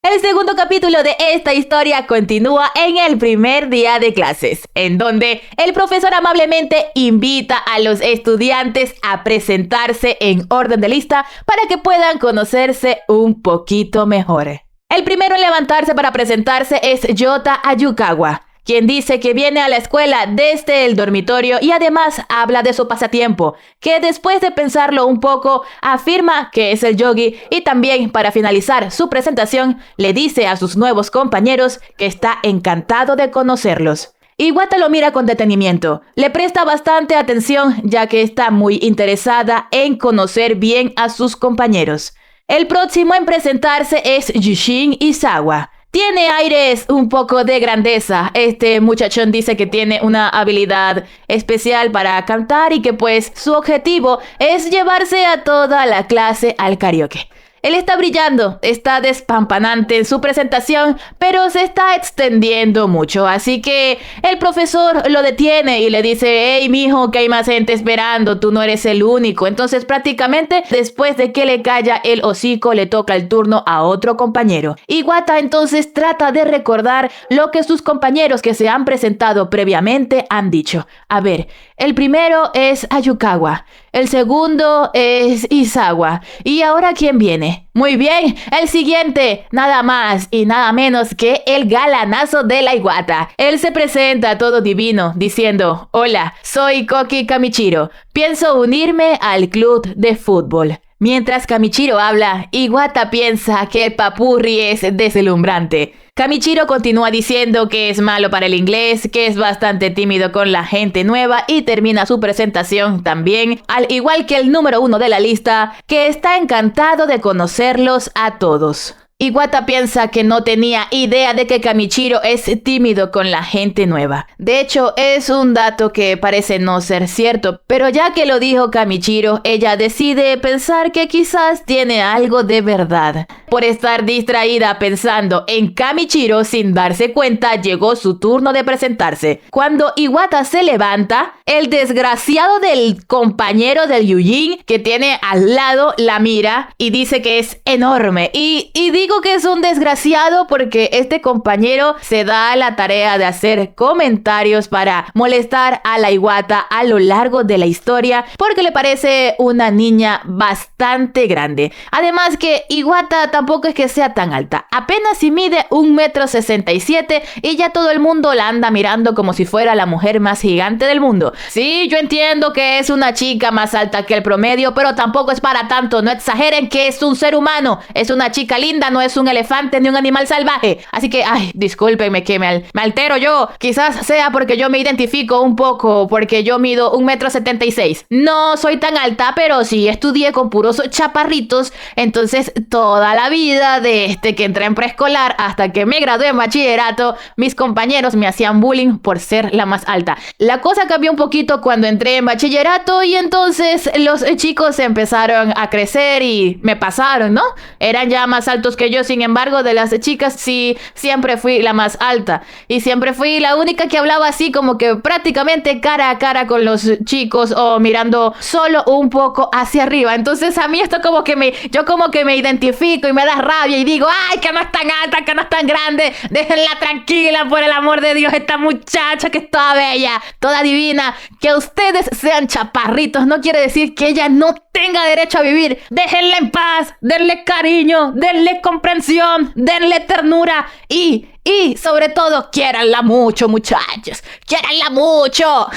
El segundo capítulo de esta historia continúa en el primer día de clases, en donde el profesor amablemente invita a los estudiantes a presentarse en orden de lista para que puedan conocerse un poquito mejor. El primero en levantarse para presentarse es Yota Ayukawa, quien dice que viene a la escuela desde el dormitorio y además habla de su pasatiempo, que después de pensarlo un poco, afirma que es el yogi y también para finalizar su presentación le dice a sus nuevos compañeros que está encantado de conocerlos. Iwata lo mira con detenimiento, le presta bastante atención ya que está muy interesada en conocer bien a sus compañeros. El próximo en presentarse es Yushin Izawa. Tiene aires un poco de grandeza. Este muchachón dice que tiene una habilidad especial para cantar y que pues su objetivo es llevarse a toda la clase al karaoke. Él está brillando, está despampanante en su presentación, pero se está extendiendo mucho, así que el profesor lo detiene y le dice: hey mijo, que hay más gente esperando, tú no eres el único. Entonces prácticamente después de que le calla el hocico le toca el turno a otro compañero. Iwata entonces trata de recordar lo que sus compañeros que se han presentado previamente han dicho. A ver, el primero es Ayukawa, el segundo es Izawa, ¿y ahora quién viene? Muy bien, el siguiente, nada más y nada menos que el galanazo de la Iwata. Él se presenta todo divino diciendo: hola, soy Koki Kamichiro, pienso unirme al club de fútbol. Mientras Kamichiro habla, Iwata piensa que el papurri es deslumbrante. Kamichiro continúa diciendo que es malo para el inglés, que es bastante tímido con la gente nueva y termina su presentación también, al igual que el número 1 de la lista, que está encantado de conocerlos a todos. Iwata piensa que no tenía idea de que Kamichiro es tímido con la gente nueva. De hecho, es un dato que parece no ser cierto, pero ya que lo dijo Kamichiro, ella decide pensar que quizás tiene algo de verdad. Por estar distraída pensando en Kamichiro sin darse cuenta, llegó su turno de presentarse. Cuando Iwata se levanta, el desgraciado del compañero del Yujin que tiene al lado la mira y dice que es enorme. Y digo que es un desgraciado porque este compañero se da a la tarea de hacer comentarios para molestar a la Iwata a lo largo de la historia porque le parece una niña bastante grande. Además que Iwata tampoco es que sea tan alta, apenas si mide 1,67 m y ya todo el mundo la anda mirando como si fuera la mujer más gigante del mundo. Sí, yo entiendo que es una chica más alta que el promedio, pero tampoco es para tanto, no exageren que es un ser humano, es una chica linda, no es un elefante ni un animal salvaje. Así que, discúlpenme que me altero yo. Quizás sea porque yo me identifico un poco, porque yo mido 1,76 m. No soy tan alta, pero sí estudié con puros chaparritos. Entonces, toda la vida, desde que entré en preescolar hasta que me gradué en bachillerato, mis compañeros me hacían bullying por ser la más alta. La cosa cambió un poquito cuando entré en bachillerato y entonces los chicos empezaron a crecer y me pasaron, ¿no? Eran ya más altos que yo, sin embargo, de las chicas sí, siempre fui la más alta y siempre fui la única que hablaba así como que prácticamente cara a cara con los chicos o mirando solo un poco hacia arriba. Entonces a mí esto yo como que me identifico y me da rabia y digo: ay, que no es tan alta, que no es tan grande, déjenla tranquila, por el amor de Dios, esta muchacha que es toda bella, toda divina. Que ustedes sean chaparritos no quiere decir que ella no tenga derecho a vivir. Déjenla en paz, denle cariño, denle comprensión, denle ternura y sobre todo, quiéranla mucho, muchachos, quiéranla mucho.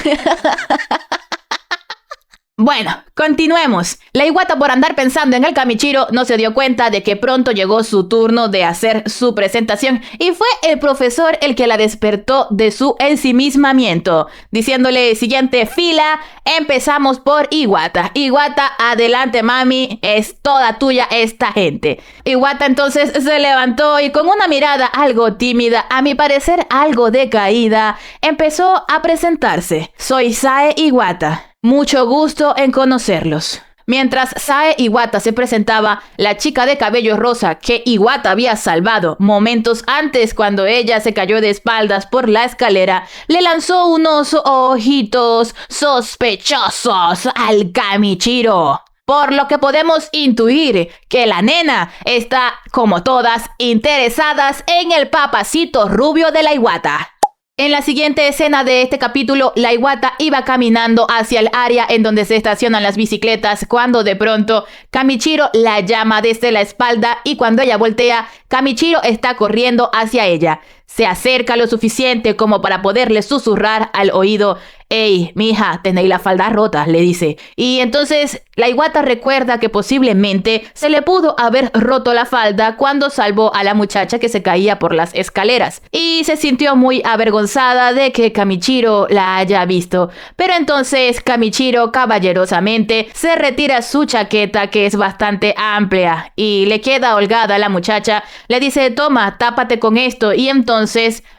Bueno, continuemos. La Iwata, por andar pensando en el Kamichiro, no se dio cuenta de que pronto llegó su turno de hacer su presentación y fue el profesor el que la despertó de su ensimismamiento, diciéndole: siguiente fila, empezamos por Iwata. Iwata, adelante mami, es toda tuya esta gente. Iwata entonces se levantó y con una mirada algo tímida, a mi parecer algo decaída, empezó a presentarse. Soy Sae Iwata. Mucho gusto en conocerlos. Mientras Sae Iwata se presentaba, la chica de cabello rosa que Iwata había salvado momentos antes cuando ella se cayó de espaldas por la escalera, le lanzó unos ojitos sospechosos al Kamichiro. por lo que podemos intuir que la nena está, como todas, interesadas en el papacito rubio de la Iwata. En la siguiente escena de este capítulo, la Iwata iba caminando hacia el área en donde se estacionan las bicicletas cuando de pronto Kamichiro la llama desde la espalda y cuando ella voltea, Kamichiro está corriendo hacia ella. Se acerca lo suficiente como para poderle susurrar al oído: «Ey, mija, tenéis la falda rota», le dice. Y entonces la Iwata recuerda que posiblemente se le pudo haber roto la falda cuando salvó a la muchacha que se caía por las escaleras. Y se sintió muy avergonzada de que Kamichiro la haya visto. Pero entonces Kamichiro caballerosamente se retira su chaqueta, que es bastante amplia, y le queda holgada a la muchacha. Le dice: «Toma, tápate con esto». Y entonces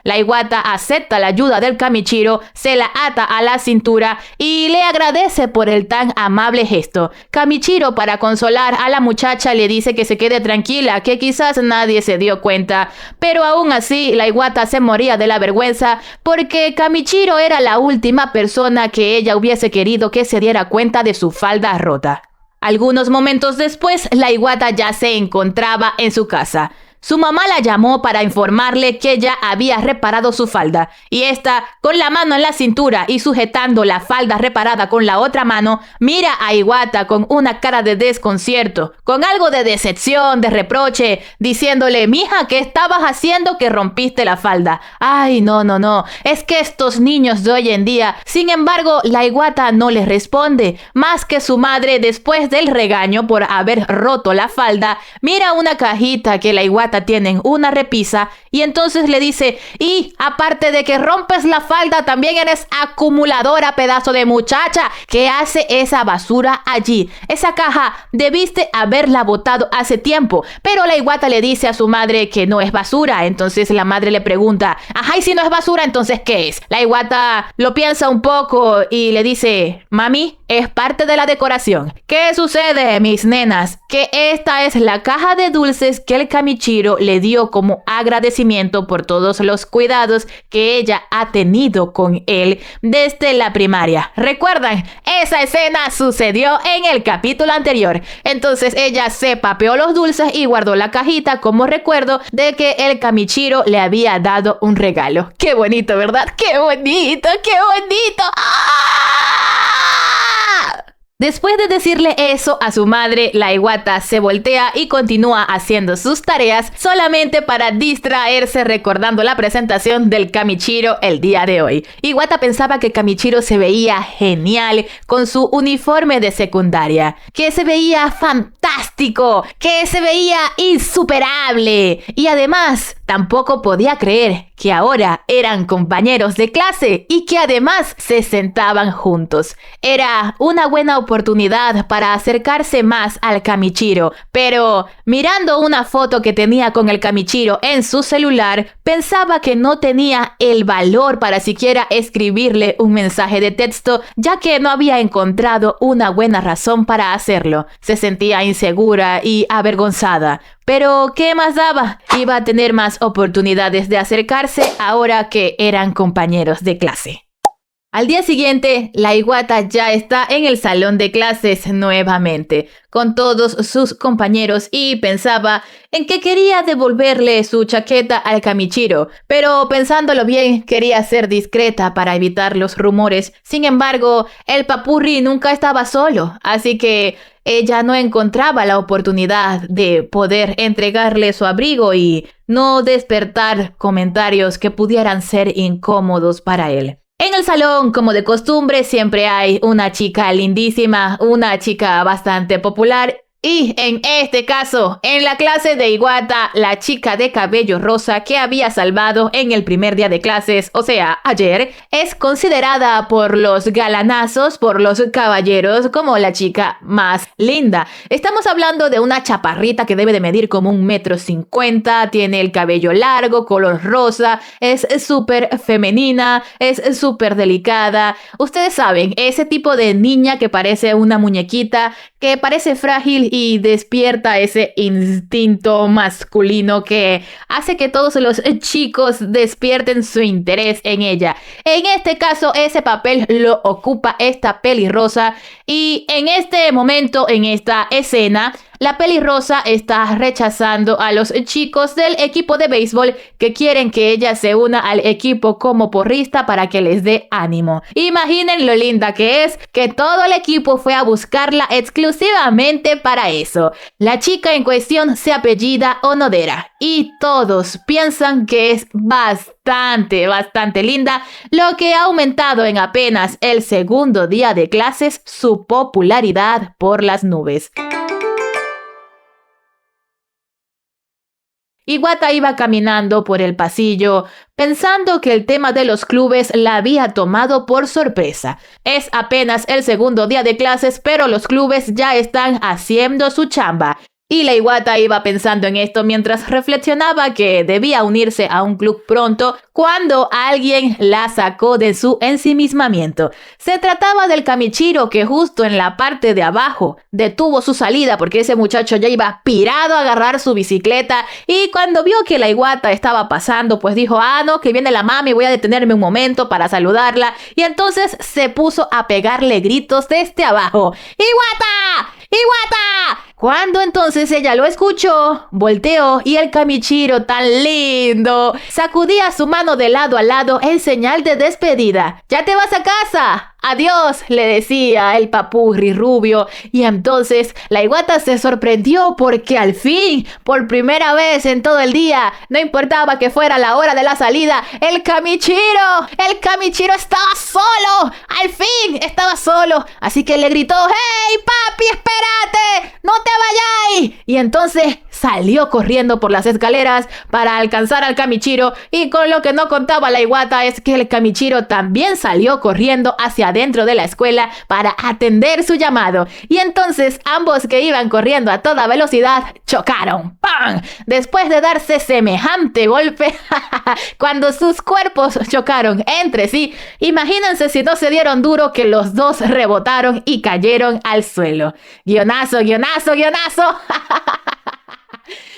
la Iwata acepta la ayuda del Kamichiro, se la ata a la cintura y le agradece por el tan amable gesto. Kamichiro, para consolar a la muchacha, le dice que se quede tranquila, que quizás nadie se dio cuenta, pero aún así la Iwata se moría de la vergüenza porque Kamichiro era la última persona que ella hubiese querido que se diera cuenta de su falda rota. Algunos momentos después, la Iwata ya se encontraba en su casa. Su mamá la llamó para informarle que ya había reparado su falda, y esta, con la mano en la cintura y sujetando la falda reparada con la otra mano, mira a Iwata con una cara de desconcierto, con algo de decepción, de reproche, diciéndole: «Mija, ¿qué estabas haciendo que rompiste la falda?». Ay, no, es que estos niños de hoy en día. Sin embargo, la Iwata no le responde, más que su madre, después del regaño por haber roto la falda, mira una cajita que la Iwata tiene en una repisa y entonces le dice: «Y aparte de que rompes la falda, también eres acumuladora, pedazo de muchacha. ¿Qué hace esa basura allí? Esa caja debiste haberla botado hace tiempo». Pero la Iwata le dice a su madre que no es basura. Entonces la madre le pregunta: «Ajá, y si no es basura, ¿entonces qué es?». La Iwata lo piensa un poco y le dice: «Mami, es parte de la decoración». ¿Qué sucede, mis nenas? Que esta es la caja de dulces que el Kamichiro le dio como agradecimiento por todos los cuidados que ella ha tenido con él desde la primaria. ¿Recuerdan? Esa escena sucedió en el capítulo anterior. Entonces ella se papeó los dulces y guardó la cajita como recuerdo de que el Kamichiro le había dado un regalo. ¡Qué bonito!, ¿verdad? ¡Qué bonito! ¡Qué bonito! ¡Ah! Después de decirle eso a su madre, la Iwata se voltea y continúa haciendo sus tareas solamente para distraerse recordando la presentación del Kamichiro el día de hoy. Iwata pensaba que Kamichiro se veía genial con su uniforme de secundaria, que se veía fantástico, que se veía insuperable y además tampoco podía creer que ahora eran compañeros de clase y que además se sentaban juntos. Era una buena oportunidad para acercarse más al Kamichiro, pero mirando una foto que tenía con el Kamichiro en su celular, pensaba que no tenía el valor para siquiera escribirle un mensaje de texto, ya que no había encontrado una buena razón para hacerlo. Se sentía insegura y avergonzada. Pero ¿qué más daba? Iba a tener más oportunidades de acercarse ahora que eran compañeros de clase. Al día siguiente, la Iwata ya está en el salón de clases nuevamente, con todos sus compañeros y pensaba en que quería devolverle su chaqueta al Kamichiro, pero pensándolo bien, quería ser discreta para evitar los rumores. Sin embargo, el papurri nunca estaba solo, así que ella no encontraba la oportunidad de poder entregarle su abrigo y no despertar comentarios que pudieran ser incómodos para él. En el salón, como de costumbre, siempre hay una chica lindísima, una chica bastante popular. Y en este caso, en la clase de Iwata, la chica de cabello rosa que había salvado en el primer día de clases, o sea, ayer, es considerada por los galanazos, por los caballeros, como la chica más linda. Estamos hablando de una chaparrita que debe de medir como 1,50 m, tiene el cabello largo, color rosa, es súper femenina, es súper delicada. Ustedes saben, ese tipo de niña que parece una muñequita, que parece frágil y despierta ese instinto masculino que hace que todos los chicos despierten su interés en ella. En este caso, ese papel lo ocupa esta pelirrosa y en este momento, en esta escena, la pelirrosa está rechazando a los chicos del equipo de béisbol que quieren que ella se una al equipo como porrista para que les dé ánimo. Imaginen lo linda que es, que todo el equipo fue a buscarla exclusivamente para eso. La chica en cuestión se apellida Onodera y todos piensan que es bastante linda, lo que ha aumentado en apenas el segundo día de clases su popularidad por las nubes. Iwata iba caminando por el pasillo, pensando que el tema de los clubes la había tomado por sorpresa. Es apenas el segundo día de clases, pero los clubes ya están haciendo su chamba. Y la Iwata iba pensando en esto mientras reflexionaba que debía unirse a un club pronto cuando alguien la sacó de su ensimismamiento. Se trataba del Kamichiro, que justo en la parte de abajo detuvo su salida porque ese muchacho ya iba pirado a agarrar su bicicleta y cuando vio que la Iwata estaba pasando pues dijo, no, que viene la mami, voy a detenerme un momento para saludarla, y entonces se puso a pegarle gritos desde abajo. ¡Iwata! ¡Iwata! Cuando entonces ella lo escuchó, volteó y el Kamichiro tan lindo sacudía su mano de lado a lado en señal de despedida. ¿Ya te vas a casa? Adiós, le decía el papurri rubio. Y entonces la Iwata se sorprendió porque al fin, por primera vez en todo el día, no importaba que fuera la hora de la salida, el Kamichiro estaba solo. Al fin estaba solo. Así que le gritó, ¡Hey, papi, espérate! ¡No te vayáis! Y entonces salió corriendo por las escaleras para alcanzar al Kamichiro, y con lo que no contaba la Iwata es que el Kamichiro también salió corriendo hacia dentro de la escuela para atender su llamado. Y entonces ambos, que iban corriendo a toda velocidad, chocaron. ¡Pam! Después de darse semejante golpe, cuando sus cuerpos chocaron entre sí, imagínense si no se dieron duro que los dos rebotaron y cayeron al suelo. Guionazo, guionazo, guionazo.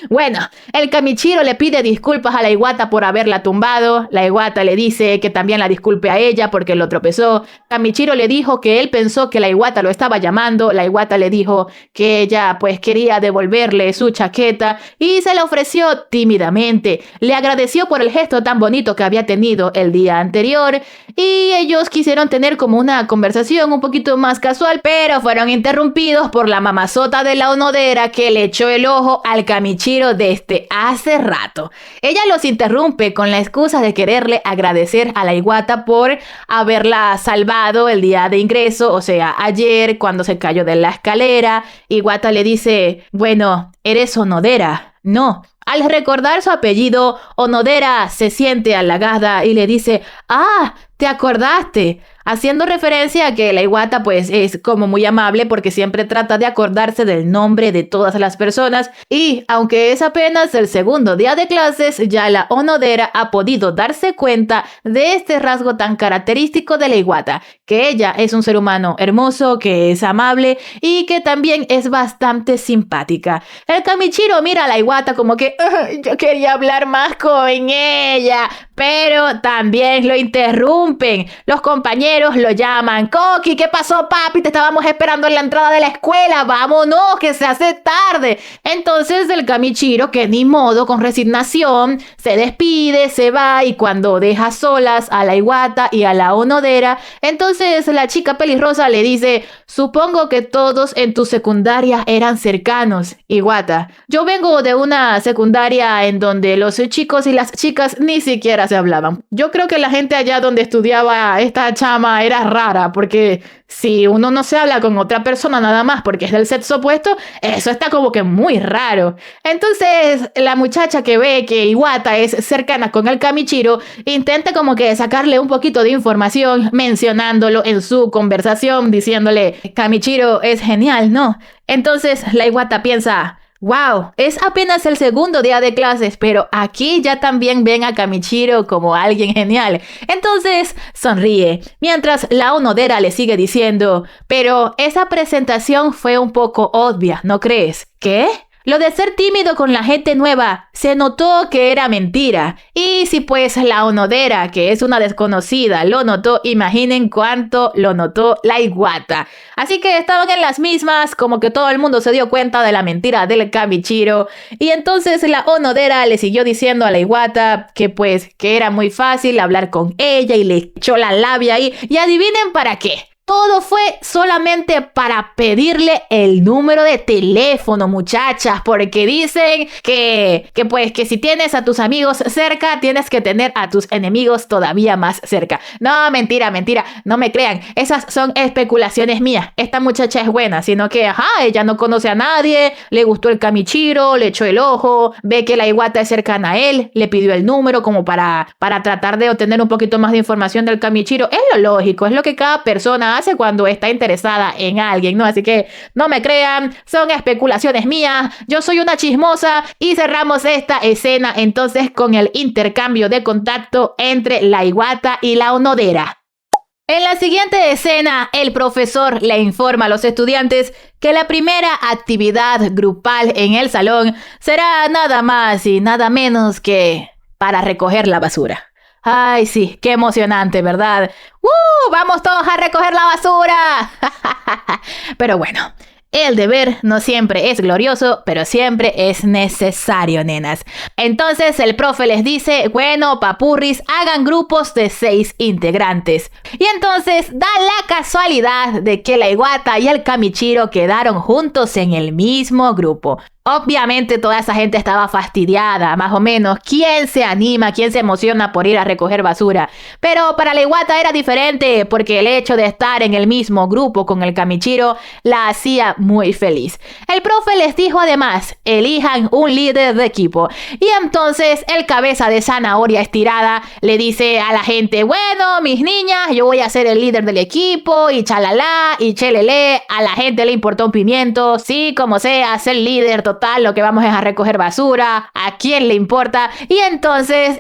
Bueno, el Kamichiro le pide disculpas a la Iwata por haberla tumbado. La Iwata le dice que también la disculpe a ella porque lo tropezó. Kamichiro le dijo que él pensó que la Iwata lo estaba llamando. La Iwata le dijo que ella pues quería devolverle su chaqueta y se la ofreció tímidamente. Le agradeció por el gesto tan bonito que había tenido el día anterior y ellos quisieron tener como una conversación un poquito más casual, pero fueron interrumpidos por la mamazota de la Onodera, que le echó el ojo al Kamichiro desde hace rato. Ella los interrumpe con la excusa de quererle agradecer a la Iwata por haberla salvado el día de ingreso, o sea, ayer cuando se cayó de la escalera. Iwata le dice, bueno, ¿eres Onodera? No. Al recordar su apellido, Onodera se siente halagada y le dice, ¿te acordaste? Haciendo referencia a que la Iwata pues es como muy amable porque siempre trata de acordarse del nombre de todas las personas, y aunque es apenas el segundo día de clases, ya la Onodera ha podido darse cuenta de este rasgo tan característico de la Iwata, que ella es un ser humano hermoso, que es amable y que también es bastante simpática. El Kamichiro mira a la Iwata como que yo quería hablar más con ella, pero también lo interrumpen. Los compañeros lo llaman. Koki, ¿qué pasó, papi? Te estábamos esperando en la entrada de la escuela. Vámonos, que se hace tarde. Entonces el Kamichiro, que ni modo, con resignación, se despide, se va, y cuando deja solas a la Iwata y a la Onodera, entonces la chica pelirrosa le dice, supongo que todos en tu secundaria eran cercanos, Iwata. Yo vengo de una secundaria en donde los chicos y las chicas ni siquiera se hablaban. Yo creo que la gente allá donde estudiaba esta chama era rara, porque si uno no se habla con otra persona nada más porque es del sexo opuesto, eso está como que muy raro. Entonces la muchacha, que ve que Iwata es cercana con el Kamichiro, intenta como que sacarle un poquito de información mencionándolo en su conversación, diciéndole, Kamichiro es genial, ¿no? Entonces la Iwata piensa, Wow, es apenas el segundo día de clases, pero aquí ya también ven a Kamichiro como alguien genial. Entonces sonríe, mientras la Onodera le sigue diciendo, pero esa presentación fue un poco obvia, ¿no crees? ¿Qué? Lo de ser tímido con la gente nueva, se notó que era mentira. Y si pues la Onodera, que es una desconocida, lo notó, imaginen cuánto lo notó la Iwata. Así que estaban en las mismas, como que todo el mundo se dio cuenta de la mentira del Kamichiro. Y entonces la Onodera le siguió diciendo a la Iwata que pues que era muy fácil hablar con ella y le echó la labia ahí. Y adivinen para qué. Todo fue solamente para pedirle el número de teléfono, muchachas, porque dicen que si tienes a tus amigos cerca, tienes que tener a tus enemigos todavía más cerca. No, mentira, no me crean, esas son especulaciones mías. Esta muchacha es buena, sino que, ella no conoce a nadie, le gustó el Kamichiro, le echó el ojo, ve que la Iwata es cercana a él, le pidió el número como para tratar de obtener un poquito más de información del Kamichiro. Es lo lógico, es lo que cada persona hace cuando está interesada en alguien, ¿no? Así que no me crean, son especulaciones mías, yo soy una chismosa. Y cerramos esta escena entonces con el intercambio de contacto entre la Iwata y la Onodera. En la siguiente escena, el profesor le informa a los estudiantes que la primera actividad grupal en el salón será nada más y nada menos que para recoger la basura. Ay, sí, qué emocionante, ¿verdad? ¡Vamos todos a recoger la basura! Pero bueno, el deber no siempre es glorioso, pero siempre es necesario, nenas. Entonces el profe les dice, bueno, papurris, hagan grupos de 6 integrantes. Y entonces da la casualidad de que la Iwata y el Kamichiro quedaron juntos en el mismo grupo. Obviamente toda esa gente estaba fastidiada, más o menos. ¿Quién se anima, quién se emociona por ir a recoger basura? Pero para la Iwata era diferente, porque el hecho de estar en el mismo grupo con el Kamichiro la hacía muy feliz. El profe les dijo además, elijan un líder de equipo. Y entonces el cabeza de zanahoria estirada le dice a la gente, bueno, mis niñas, yo voy a ser el líder del equipo, y chalala, y chelele. A la gente le importó un pimiento, sí, como sea, ser líder total, lo que vamos es a recoger basura, ¿a quién le importa? Y entonces,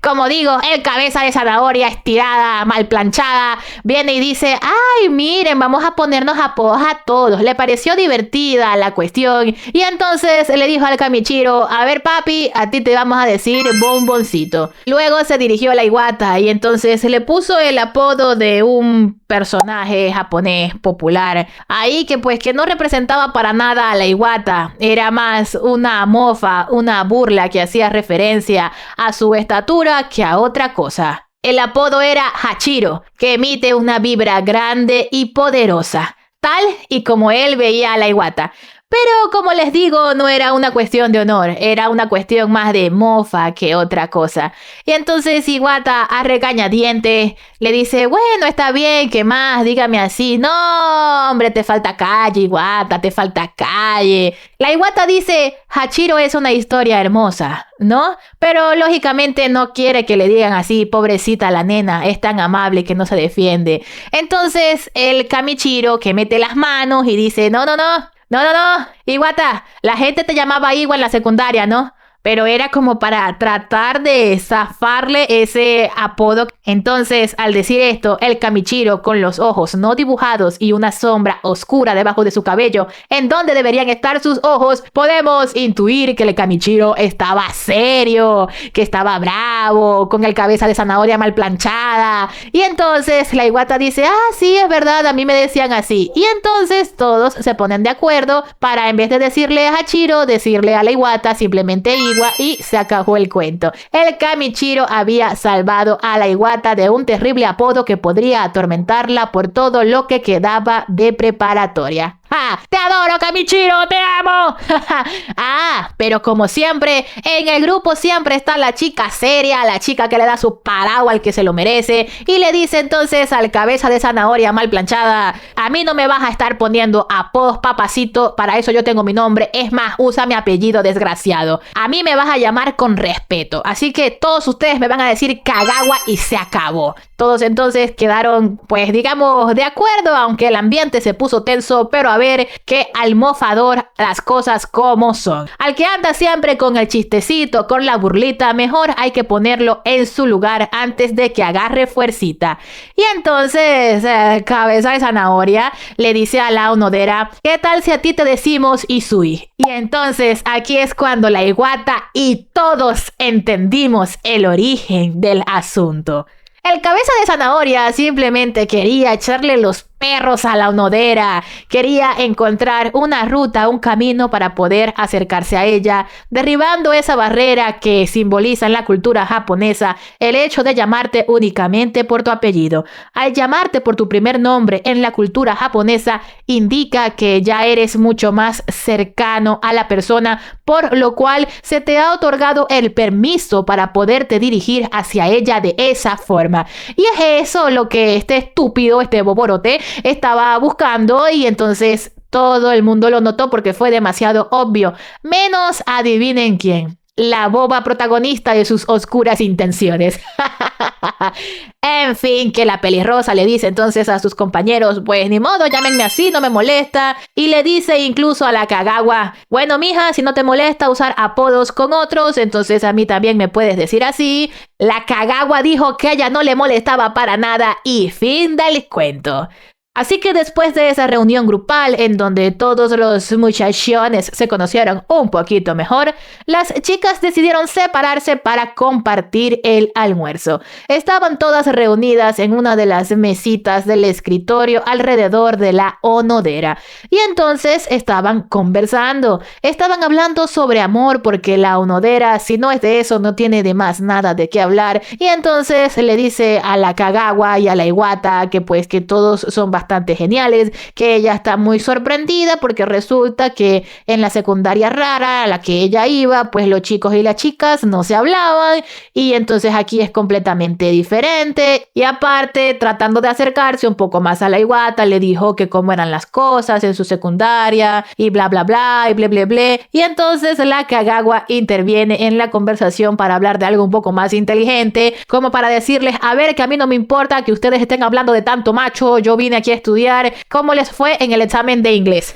como digo, el cabeza de zanahoria estirada, mal planchada, viene y dice, ay, miren, vamos a ponernos apodos a todos. Le pareció divertida la cuestión, y entonces le dijo al Kamichiro, a ver papi, a ti te vamos a decir bomboncito. Luego se dirigió a la Iwata y entonces le puso el apodo de un personaje japonés popular, ahí que pues que no representaba para nada a la Iwata, era más una mofa, una burla que hacía referencia a su estatura que a otra cosa. El apodo era Hachiro, que emite una vibra grande y poderosa, tal y como él veía a la Iwata. Pero como les digo, no era una cuestión de honor, era una cuestión más de mofa que otra cosa. Y entonces Iwata a regañadientes le dice, bueno, está bien, ¿qué más? Dígame así. No, hombre, te falta calle, Iwata, te falta calle. La Iwata dice, Hachiro es una historia hermosa, ¿no? Pero lógicamente no quiere que le digan así, pobrecita la nena, es tan amable que no se defiende. Entonces el Kamichiro que mete las manos y dice, no, Iwata, la gente te llamaba Iwa en la secundaria, ¿no? Pero era como para tratar de zafarle ese apodo. Entonces, al decir esto, el Kamichiro, con los ojos no dibujados y una sombra oscura debajo de su cabello, en donde deberían estar sus ojos, podemos intuir que el Kamichiro estaba serio, que estaba bravo, con el cabeza de zanahoria mal planchada. Y entonces la Iwata dice, sí, es verdad, a mí me decían así. Y entonces todos se ponen de acuerdo para, en vez de decirle a Hachiro, decirle a la Iwata simplemente Iwa, y se acabó el cuento. El Kamichiro había salvado a la Iwata de un terrible apodo que podría atormentarla por todo lo que quedaba de preparatoria. ¡Te adoro, Kamichiro! ¡Te amo! Pero como siempre, en el grupo siempre está la chica seria, la chica que le da su paraguas al que se lo merece, y le dice entonces al cabeza de zanahoria mal planchada, a mí no me vas a estar poniendo apodos, papacito, para eso yo tengo mi nombre, es más, usa mi apellido, desgraciado. A mí me vas a llamar con respeto, así que todos ustedes me van a decir Kagawa y se acabó. Todos entonces quedaron, pues digamos, de acuerdo, aunque el ambiente se puso tenso, pero a ver, saber que al mofador las cosas como son. Al que anda siempre con el chistecito, con la burlita, mejor hay que ponerlo en su lugar antes de que agarre fuercita. Y entonces, Cabeza de Zanahoria le dice a la onodera, ¿qué tal si a ti te decimos Isui? Y entonces aquí es cuando la Iwata y todos entendimos el origen del asunto. El Cabeza de Zanahoria simplemente quería echarle los perros a la onodera, quería encontrar una ruta, un camino para poder acercarse a ella, derribando esa barrera que simboliza en la cultura japonesa el hecho de llamarte únicamente por tu apellido. Al llamarte por tu primer nombre en la cultura japonesa indica que ya eres mucho más cercano a la persona, por lo cual se te ha otorgado el permiso para poderte dirigir hacia ella de esa forma. Y es eso lo que este estúpido, este boborote, estaba buscando, y entonces todo el mundo lo notó porque fue demasiado obvio. Menos adivinen quién. La boba protagonista de sus oscuras intenciones. En fin, que la pelirrosa le dice entonces a sus compañeros, pues ni modo, llámenme así, no me molesta. Y le dice incluso a la Kagawa, bueno mija, si no te molesta usar apodos con otros, entonces a mí también me puedes decir así. La Kagawa dijo que a ella no le molestaba para nada y fin del cuento. Así que después de esa reunión grupal en donde todos los muchachones se conocieron un poquito mejor, las chicas decidieron separarse para compartir el almuerzo. Estaban todas reunidas en una de las mesitas del escritorio alrededor de la onodera. Y entonces estaban conversando. Estaban hablando sobre amor porque la onodera, si no es de eso, no tiene de más nada de qué hablar. Y entonces le dice a la Kagawa y a la Iwata que pues que todos son bastante geniales, que ella está muy sorprendida porque resulta que en la secundaria rara a la que ella iba, pues los chicos y las chicas no se hablaban, y entonces aquí es completamente diferente. Y aparte, tratando de acercarse un poco más a la Iwata, le dijo que cómo eran las cosas en su secundaria y bla bla bla y ble ble ble. Y entonces la Kagawa interviene en la conversación para hablar de algo un poco más inteligente, como para decirles, a ver, que a mí no me importa que ustedes estén hablando de tanto macho, yo vine aquí a estudiar. ¿Cómo les fue en el examen de inglés?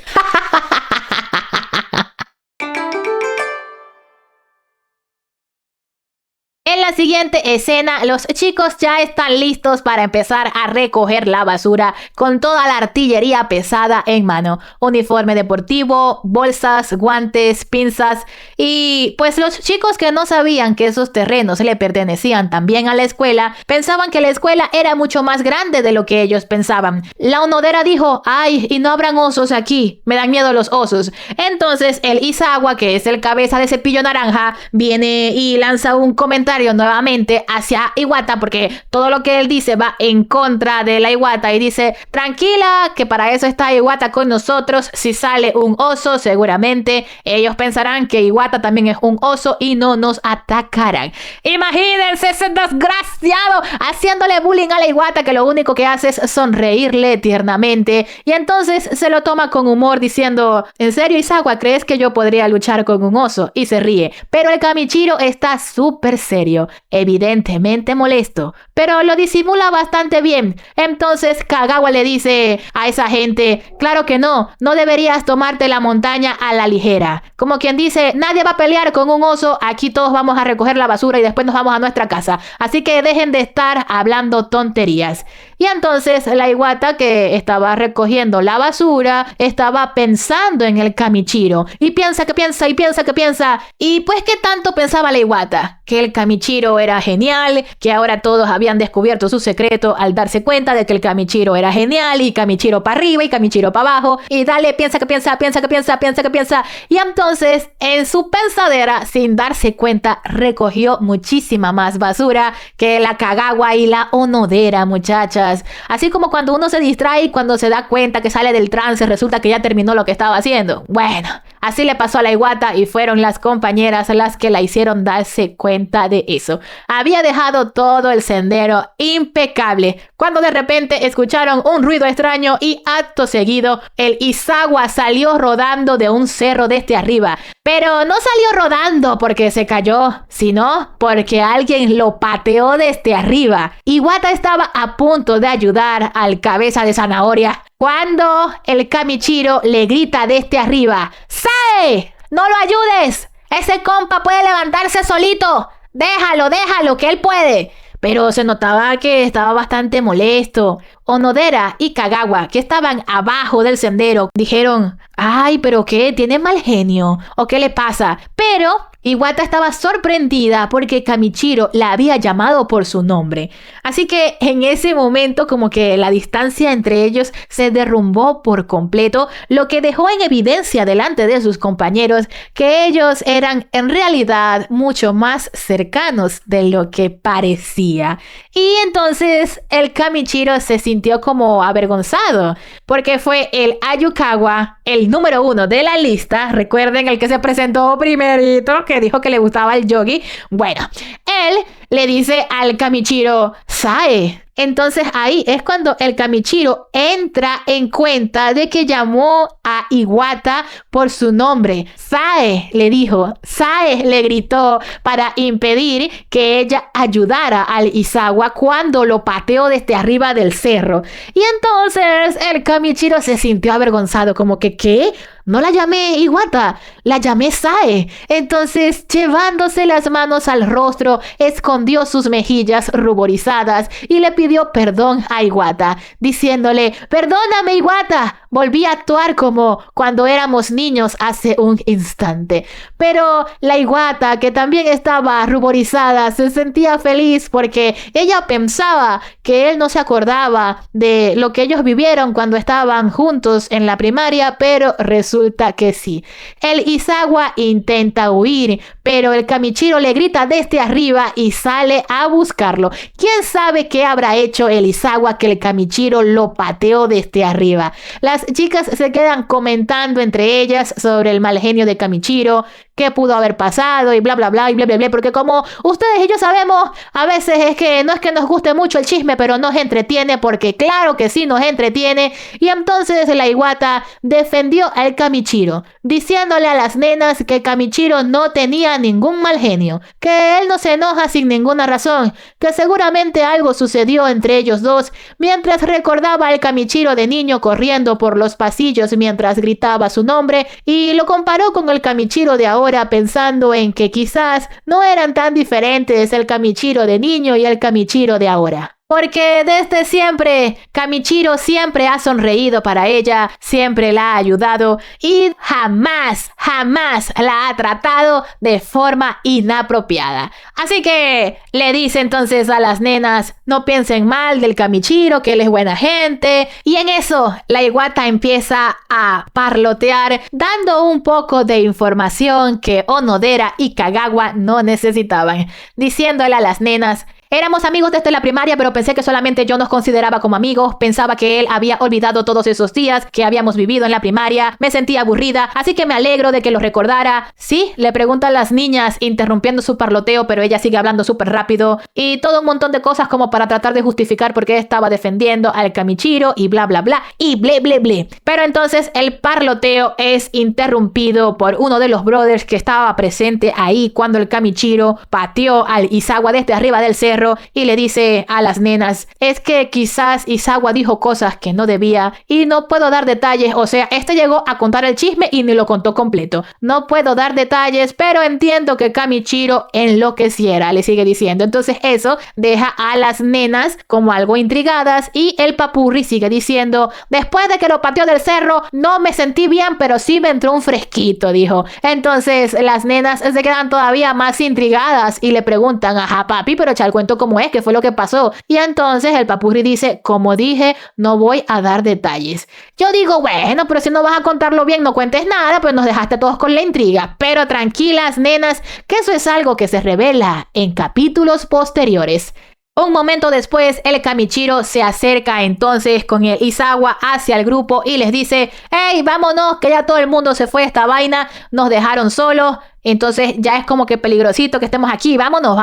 En la siguiente escena, los chicos ya están listos para empezar a recoger la basura con toda la artillería pesada en mano. Uniforme deportivo, bolsas, guantes, pinzas. Y pues los chicos que no sabían que esos terrenos le pertenecían también a la escuela, pensaban que la escuela era mucho más grande de lo que ellos pensaban. La onodera dijo, ay, y no habrán osos aquí, me dan miedo los osos. Entonces el Izawa, que es el cabeza de cepillo naranja, viene y lanza un comentario nuevamente hacia Iwata, porque todo lo que él dice va en contra de la Iwata, y dice, tranquila, que para eso está Iwata con nosotros. Si sale un oso, seguramente ellos pensarán que Iwata también es un oso y no nos atacarán. Imagínense ese desgraciado haciéndole bullying a la Iwata, que lo único que hace es sonreírle tiernamente, y entonces se lo toma con humor diciendo, ¿en serio, Izawa, crees que yo podría luchar con un oso? Y se ríe, pero el Kamichiro está súper serio, evidentemente molesto, pero lo disimula bastante bien. Entonces Kagawa le dice a esa gente, claro que no deberías tomarte la montaña a la ligera. Como quien dice, nadie va a pelear con un oso, aquí todos vamos a recoger la basura y después nos vamos a nuestra casa. Así que dejen de estar hablando tonterías. Y entonces la Iwata, que estaba recogiendo la basura, estaba pensando en el Kamichiro. Y piensa que piensa y piensa que piensa. Y pues, ¿qué tanto pensaba la Iwata? Que el Kamichiro era genial, que ahora todos habían descubierto su secreto al darse cuenta de que el Kamichiro era genial, y Kamichiro para arriba y Kamichiro para abajo. Y dale, piensa que piensa, piensa que piensa, piensa que piensa. Y entonces, en su pensadera, sin darse cuenta, recogió muchísima más basura que la Kagawa y la onodera, muchachas. Así como cuando uno se distrae y cuando se da cuenta que sale del trance resulta que ya terminó lo que estaba haciendo. Bueno, así le pasó a la Iwata, y fueron las compañeras las que la hicieron darse cuenta de eso. Había dejado todo el sendero impecable cuando de repente escucharon un ruido extraño, y acto seguido el Izawa salió rodando de un cerro desde arriba. Pero no salió rodando porque se cayó, sino porque alguien lo pateó desde arriba. Iwata estaba a punto de ayudar al cabeza de zanahoria cuando el Kamichiro le grita desde arriba: ¡Sae! ¡No lo ayudes! Ese compa puede levantarse solito. Déjalo, que él puede. Pero se notaba que estaba bastante molesto. Onodera y Kagawa, que estaban abajo del sendero, dijeron: ¡ay, pero qué! ¿Tiene mal genio? ¿O qué le pasa? Pero Iwata estaba sorprendida porque Kamichiro la había llamado por su nombre. Así que en ese momento como que la distancia entre ellos se derrumbó por completo, lo que dejó en evidencia delante de sus compañeros que ellos eran en realidad mucho más cercanos de lo que parecía. Y entonces el Kamichiro se sintió como avergonzado porque fue el Ayukawa, el número 1 de la lista. Recuerden, el que se presentó primerito, que dijo que le gustaba el yogi. Bueno, él le dice al Kamichiro: ¡Sae! Entonces ahí es cuando el Kamichiro entra en cuenta de que llamó a Iwata por su nombre. ¡Sae! Le dijo. ¡Sae! Le gritó para impedir que ella ayudara al Izawa cuando lo pateó desde arriba del cerro. Y entonces el Kamichiro se sintió avergonzado, como que ¿qué? No la llamé Iwata, la llamé Sae. Entonces, llevándose las manos al rostro, escondió sus mejillas ruborizadas y le pidió perdón a Iwata, diciéndole: «Perdóname, Iwata, volví a actuar como cuando éramos niños hace un instante». Pero la Iwata, que también estaba ruborizada, se sentía feliz porque ella pensaba que él no se acordaba de lo que ellos vivieron cuando estaban juntos en la primaria, pero resulta que sí. El Izawa intenta huir, pero el Kamichiro le grita desde arriba y sale a buscarlo. ¿Quién sabe qué habrá hecho el Izawa que el Kamichiro lo pateó desde arriba? Las chicas se quedan comentando entre ellas sobre el mal genio de Kamichiro, qué pudo haber pasado y bla bla bla y bla bla bla, porque como ustedes y yo sabemos, a veces es que no es que nos guste mucho el chisme, pero nos entretiene, porque claro que sí nos entretiene. Y entonces la Iwata defendió al Kamichiro, diciéndole a las nenas que Kamichiro no tenía ningún mal genio, que él no se enoja sin ninguna razón, que seguramente algo sucedió entre ellos dos, mientras recordaba al Kamichiro de niño corriendo por los pasillos mientras gritaba su nombre, y lo comparó con el Kamichiro de ahora, pensando en que quizás no eran tan diferentes el Kamichiro de niño y el Kamichiro de ahora. Porque desde siempre, Kamichiro siempre ha sonreído para ella, siempre la ha ayudado y jamás la ha tratado de forma inapropiada. Así que le dice entonces a las nenas: no piensen mal del Kamichiro, que él es buena gente. Y en eso, la Iwata empieza a parlotear, dando un poco de información que Onodera y Kagawa no necesitaban, diciéndole a las nenas: éramos amigos desde la primaria, pero pensé que solamente yo nos consideraba como amigos. Pensaba que él había olvidado todos esos días que habíamos vivido en la primaria. Me sentía aburrida, así que me alegro de que lo recordara. ¿Sí? Le preguntan las niñas, interrumpiendo su parloteo, pero ella sigue hablando súper rápido. Y todo un montón de cosas como para tratar de justificar por qué estaba defendiendo al Kamichiro y bla bla bla y ble ble ble. Pero entonces el parloteo es interrumpido por uno de los brothers que estaba presente ahí cuando el Kamichiro pateó al Izawa desde arriba del cerro. Y le dice a las nenas: es que quizás Izawa dijo cosas que no debía y no puedo dar detalles. O sea, este llegó a contar el chisme y ni lo contó completo. No puedo dar detalles, pero entiendo que Kamichiro enloqueciera, le sigue diciendo. Entonces eso deja a las nenas como algo intrigadas y el papurri sigue diciendo: después de que lo pateó del cerro no me sentí bien, pero sí me entró un fresquito, dijo. Entonces las nenas se quedan todavía más intrigadas y le preguntan: ajá papi, pero echa el cuento cómo es, qué fue lo que pasó. Y entonces el papurri dice: como dije, no voy a dar detalles. Yo digo, bueno, pero si no vas a contarlo bien, no cuentes nada, pues nos dejaste todos con la intriga. Pero tranquilas, nenas, que eso es algo que se revela en capítulos posteriores. Un momento después, el Kamichiro se acerca entonces con el Izawa hacia el grupo y les dice: hey, vámonos, que ya todo el mundo se fue a esta vaina, nos dejaron solos. Entonces ya es como que peligrosito que estemos aquí, vámonos.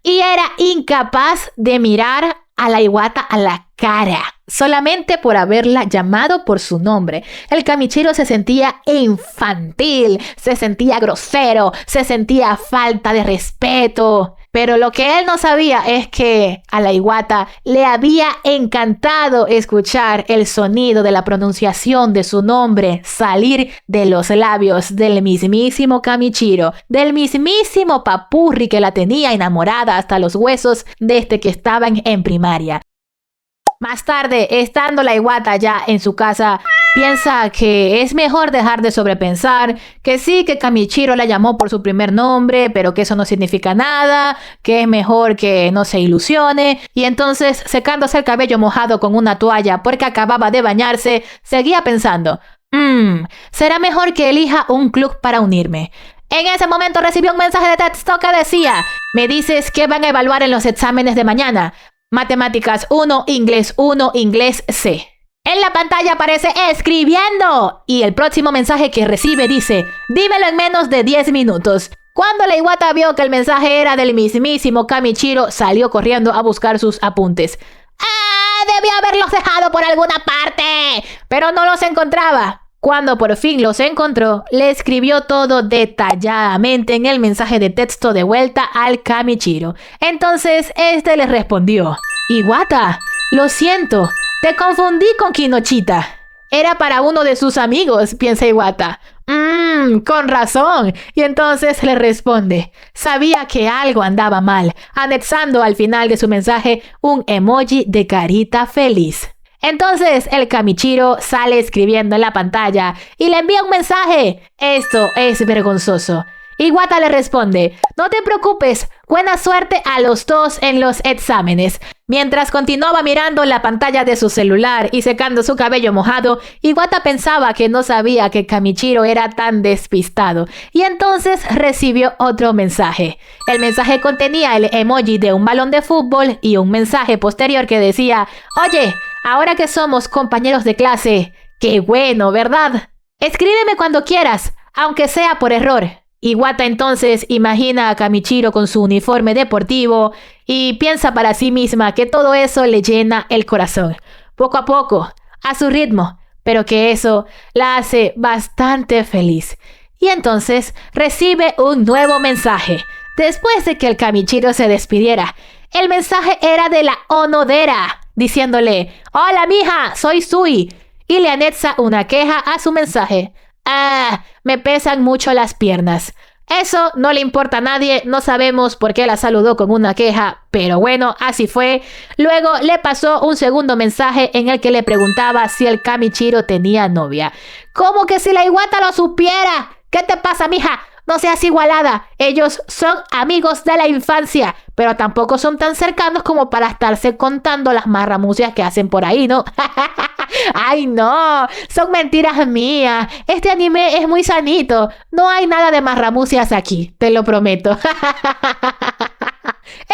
Y era incapaz de mirar a la Iwata a la cara, solamente por haberla llamado por su nombre. El Kamichiro se sentía infantil, se sentía grosero, se sentía falta de respeto. Pero lo que él no sabía es que a la Iwata le había encantado escuchar el sonido de la pronunciación de su nombre salir de los labios del mismísimo Kamichiro, del mismísimo papurri que la tenía enamorada hasta los huesos desde que estaban en primaria. Más tarde, estando la Iwata ya en su casa, piensa que es mejor dejar de sobrepensar, que sí, que Kamichiro la llamó por su primer nombre, pero que eso no significa nada, que es mejor que no se ilusione, y entonces, secándose el cabello mojado con una toalla porque acababa de bañarse, seguía pensando, será mejor que elija un club para unirme. En ese momento recibió un mensaje de texto que decía, me dices que van a evaluar en los exámenes de mañana. Matemáticas 1, inglés C. En la pantalla aparece escribiendo y el próximo mensaje que recibe dice, dímelo en menos de 10 minutos. Cuando la Iwata vio que el mensaje era del mismísimo Kamichiro, salió corriendo a buscar sus apuntes. Debía haberlos dejado por alguna parte, pero no los encontraba. Cuando por fin los encontró, le escribió todo detalladamente en el mensaje de texto de vuelta al Kamichiro. Entonces, este le respondió, Iwata, lo siento, te confundí con Kinochita. Era para uno de sus amigos, piensa Iwata. Con razón. Y entonces le responde, sabía que algo andaba mal, anexando al final de su mensaje un emoji de carita feliz. Entonces el Kamichiro sale escribiendo en la pantalla y le envía un mensaje. Esto es vergonzoso. Iwata le responde, no te preocupes, buena suerte a los dos en los exámenes. Mientras continuaba mirando la pantalla de su celular y secando su cabello mojado, Iwata pensaba que no sabía que Kamichiro era tan despistado. Y entonces recibió otro mensaje. El mensaje contenía el emoji de un balón de fútbol y un mensaje posterior que decía, oye, ahora que somos compañeros de clase, qué bueno, ¿verdad? Escríbeme cuando quieras, aunque sea por error. Iwata entonces imagina a Kamichiro con su uniforme deportivo y piensa para sí misma que todo eso le llena el corazón. Poco a poco, a su ritmo, pero que eso la hace bastante feliz. Y entonces recibe un nuevo mensaje. Después de que el Kamichiro se despidiera, el mensaje era de la Onodera, diciéndole, hola mija, soy Sui, y le anexa una queja a su mensaje. Me pesan mucho las piernas. Eso no le importa a nadie, no sabemos por qué la saludó con una queja, pero bueno, así fue. Luego le pasó un segundo mensaje en el que le preguntaba si el Kamichiro tenía novia. ¿Cómo que si la Iwata lo supiera? ¿Qué te pasa, mija? No seas igualada. Ellos son amigos de la infancia, pero tampoco son tan cercanos como para estarse contando las marramucias que hacen por ahí, ¿no? ¡Ay, no! Son mentiras mías. Este anime es muy sanito. No hay nada de marramucias aquí, te lo prometo.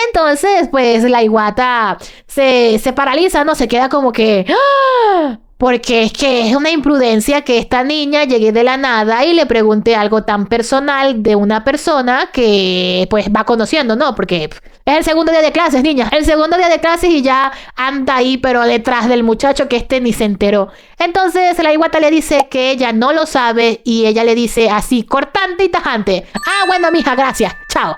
Entonces, pues, la Iwata se paraliza, ¿no? Se queda como que... ¡ah! Porque es que es una imprudencia que esta niña llegue de la nada y le pregunte algo tan personal de una persona que pues va conociendo, ¿no? Porque es el segundo día de clases, niña. El segundo día de clases y ya anda ahí, pero detrás del muchacho que ni se enteró. Entonces la Iwata le dice que ella no lo sabe y ella le dice así, cortante y tajante. Bueno, mija, gracias. Chao.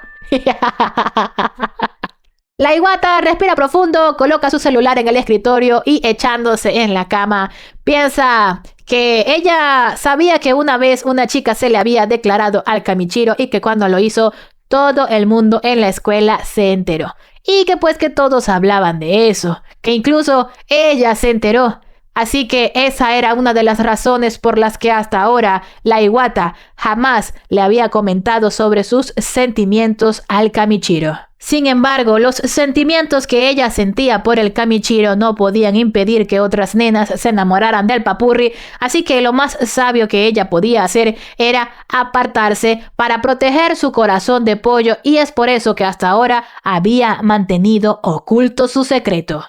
La Iwata respira profundo, coloca su celular en el escritorio y echándose en la cama, piensa que ella sabía que una vez una chica se le había declarado al Kamichiro y que cuando lo hizo, todo el mundo en la escuela se enteró. Y que pues que todos hablaban de eso, que incluso ella se enteró. Así que esa era una de las razones por las que hasta ahora la Iwata jamás le había comentado sobre sus sentimientos al Kamichiro. Sin embargo, los sentimientos que ella sentía por el Kamichiro no podían impedir que otras nenas se enamoraran del papurri, así que lo más sabio que ella podía hacer era apartarse para proteger su corazón de pollo, y es por eso que hasta ahora había mantenido oculto su secreto.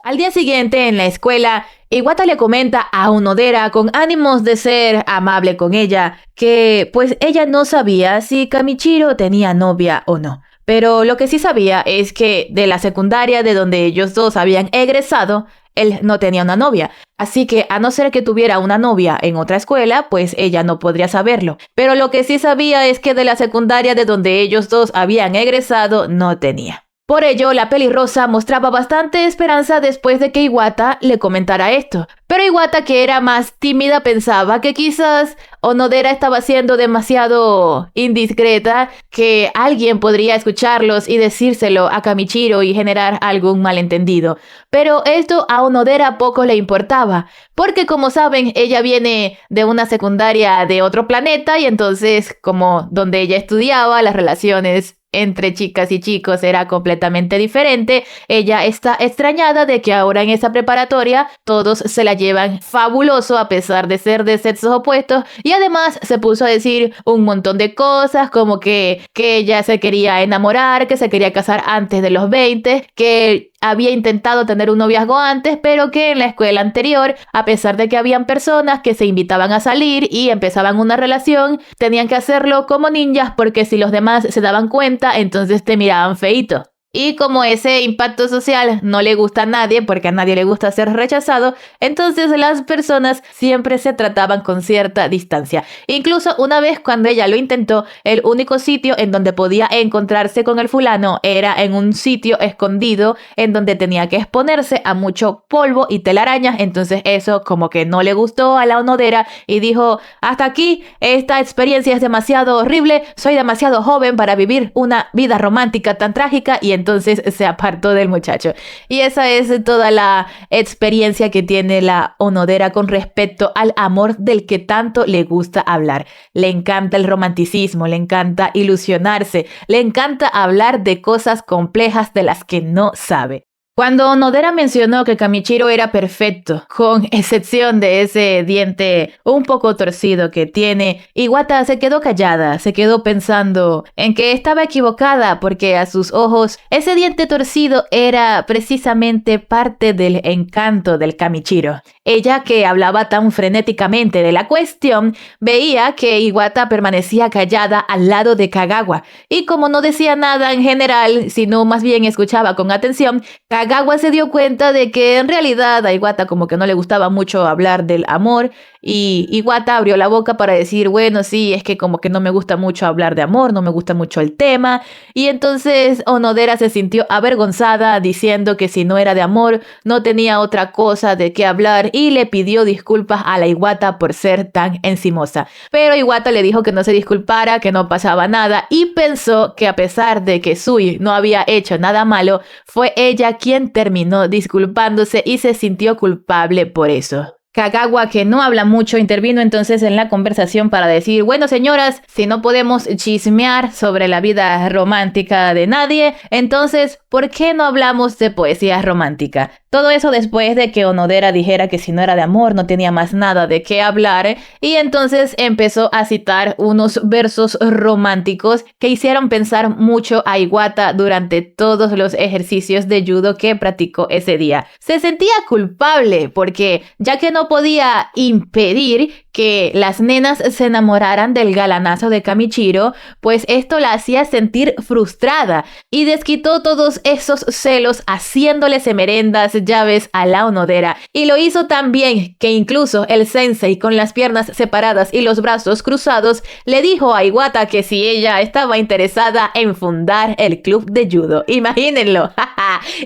Al día siguiente, en la escuela, Iwata le comenta a Onodera con ánimos de ser amable con ella que pues ella no sabía si Kamichiro tenía novia o no. Pero lo que sí sabía es que de la secundaria de donde ellos dos habían egresado, él no tenía una novia. Así que a no ser que tuviera una novia en otra escuela, pues ella no podría saberlo. Pero lo que sí sabía es que de la secundaria de donde ellos dos habían egresado no tenía. Por ello, la pelirrosa mostraba bastante esperanza después de que Iwata le comentara esto. Pero Iwata, que era más tímida, pensaba que quizás Onodera estaba siendo demasiado indiscreta, que alguien podría escucharlos y decírselo a Kamichiro y generar algún malentendido. Pero esto a Onodera poco le importaba, porque como saben, ella viene de una secundaria de otro planeta y entonces, como donde ella estudiaba, las relaciones entre chicas y chicos era completamente diferente. Ella está extrañada de que ahora en esa preparatoria todos se la llevan fabuloso a pesar de ser de sexos opuestos, y además se puso a decir un montón de cosas como que ella se quería enamorar, que se quería casar antes de los 20, que había intentado tener un noviazgo antes, pero que en la escuela anterior, a pesar de que habían personas que se invitaban a salir y empezaban una relación, tenían que hacerlo como ninjas porque si los demás se daban cuenta, entonces te miraban feíto. Y como ese impacto social no le gusta a nadie, porque a nadie le gusta ser rechazado, entonces las personas siempre se trataban con cierta distancia. Incluso una vez cuando ella lo intentó, el único sitio en donde podía encontrarse con el fulano era en un sitio escondido en donde tenía que exponerse a mucho polvo y telarañas. Entonces eso como que no le gustó a la Onodera y dijo: hasta aquí, esta experiencia es demasiado horrible, soy demasiado joven para vivir una vida romántica tan trágica, y entonces se apartó del muchacho. Y esa es toda la experiencia que tiene la Onodera con respecto al amor del que tanto le gusta hablar. Le encanta el romanticismo, le encanta ilusionarse, le encanta hablar de cosas complejas de las que no sabe. Cuando Onodera mencionó que Kamichiro era perfecto, con excepción de ese diente un poco torcido que tiene, Iwata se quedó callada, se quedó pensando en que estaba equivocada porque a sus ojos ese diente torcido era precisamente parte del encanto del Kamichiro. Ella, que hablaba tan frenéticamente de la cuestión, veía que Iwata permanecía callada al lado de Kagawa, y como no decía nada en general, sino más bien escuchaba con atención, Kagawa se dio cuenta de que en realidad a Iwata como que no le gustaba mucho hablar del amor, y Iwata abrió la boca para decir: bueno, sí, es que como que no me gusta mucho hablar de amor, no me gusta mucho el tema. Y entonces Onodera se sintió avergonzada diciendo que si no era de amor no tenía otra cosa de qué hablar, y le pidió disculpas a la Iwata por ser tan encimosa. Pero Iwata le dijo que no se disculpara, que no pasaba nada, y pensó que a pesar de que Sui no había hecho nada malo, fue ella quien terminó disculpándose y se sintió culpable por eso. Kagawa, que no habla mucho, intervino entonces en la conversación para decir: bueno, señoras, si no podemos chismear sobre la vida romántica de nadie, entonces, ¿por qué no hablamos de poesía romántica? Todo eso después de que Onodera dijera que si no era de amor no tenía más nada de qué hablar, y entonces empezó a citar unos versos románticos que hicieron pensar mucho a Iwata durante todos los ejercicios de judo que practicó ese día. Se sentía culpable porque, ya que no podía impedir que las nenas se enamoraran del galanazo de Kamichiro, pues esto la hacía sentir frustrada, y desquitó todos esos celos haciéndole semerendas llaves a la Onodera, y lo hizo tan bien que incluso el sensei, con las piernas separadas y los brazos cruzados, le dijo a Iwata que si ella estaba interesada en fundar el club de judo. Imagínenlo,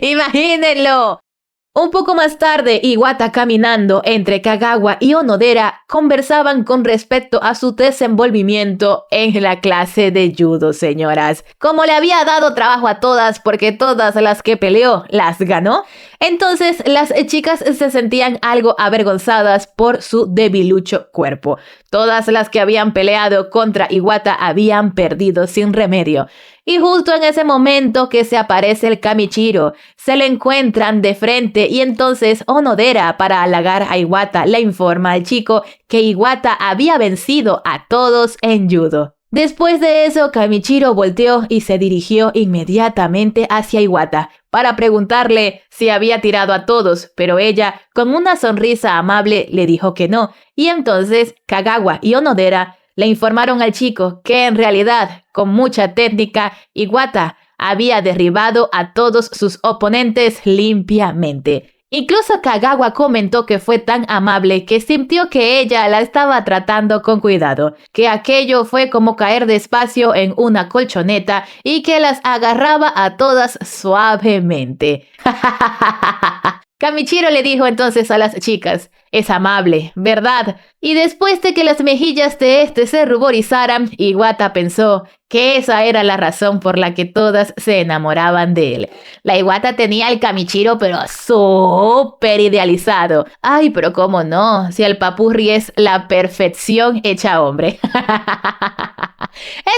imagínenlo. Un poco más tarde, Iwata, caminando entre Kagawa y Onodera, conversaban con respecto a su desenvolvimiento en la clase de judo, señoras. Como le había dado trabajo a todas porque todas las que peleó las ganó, entonces las chicas se sentían algo avergonzadas por su debilucho cuerpo. Todas las que habían peleado contra Iwata habían perdido sin remedio. Y justo en ese momento que se aparece el Kamichiro, se lo encuentran de frente, y entonces Onodera, para halagar a Iwata, le informa al chico que Iwata había vencido a todos en judo. Después de eso, Kamichiro volteó y se dirigió inmediatamente hacia Iwata para preguntarle si había tirado a todos, pero ella, con una sonrisa amable, le dijo que no, y entonces Kagawa y Onodera le informaron al chico que en realidad, con mucha técnica, Iwata había derribado a todos sus oponentes limpiamente. Incluso Kagawa comentó que fue tan amable que sintió que ella la estaba tratando con cuidado, que aquello fue como caer despacio en una colchoneta y que las agarraba a todas suavemente. Kamichiro le dijo entonces a las chicas: es amable, ¿verdad? Y después de que las mejillas de este se ruborizaran, Iwata pensó que esa era la razón por la que todas se enamoraban de él. La Iwata tenía al Kamichiro pero súper idealizado. Ay, pero cómo no, si el papurri es la perfección hecha hombre.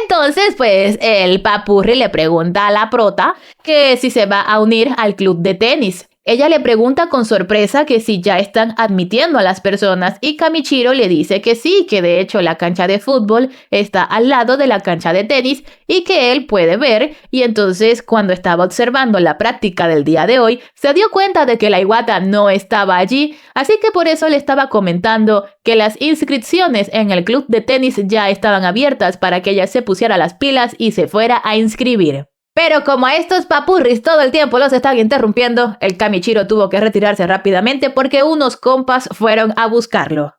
Entonces, pues, el papurri le pregunta a la prota que si se va a unir al club de tenis. Ella le pregunta con sorpresa que si ya están admitiendo a las personas y Kamichiro le dice que sí, que de hecho la cancha de fútbol está al lado de la cancha de tenis y que él puede ver, y entonces cuando estaba observando la práctica del día de hoy se dio cuenta de que la Iwata no estaba allí, así que por eso le estaba comentando que las inscripciones en el club de tenis ya estaban abiertas para que ella se pusiera las pilas y se fuera a inscribir. Pero como a estos papurris todo el tiempo los están interrumpiendo, el Kamichiro tuvo que retirarse rápidamente porque unos compas fueron a buscarlo.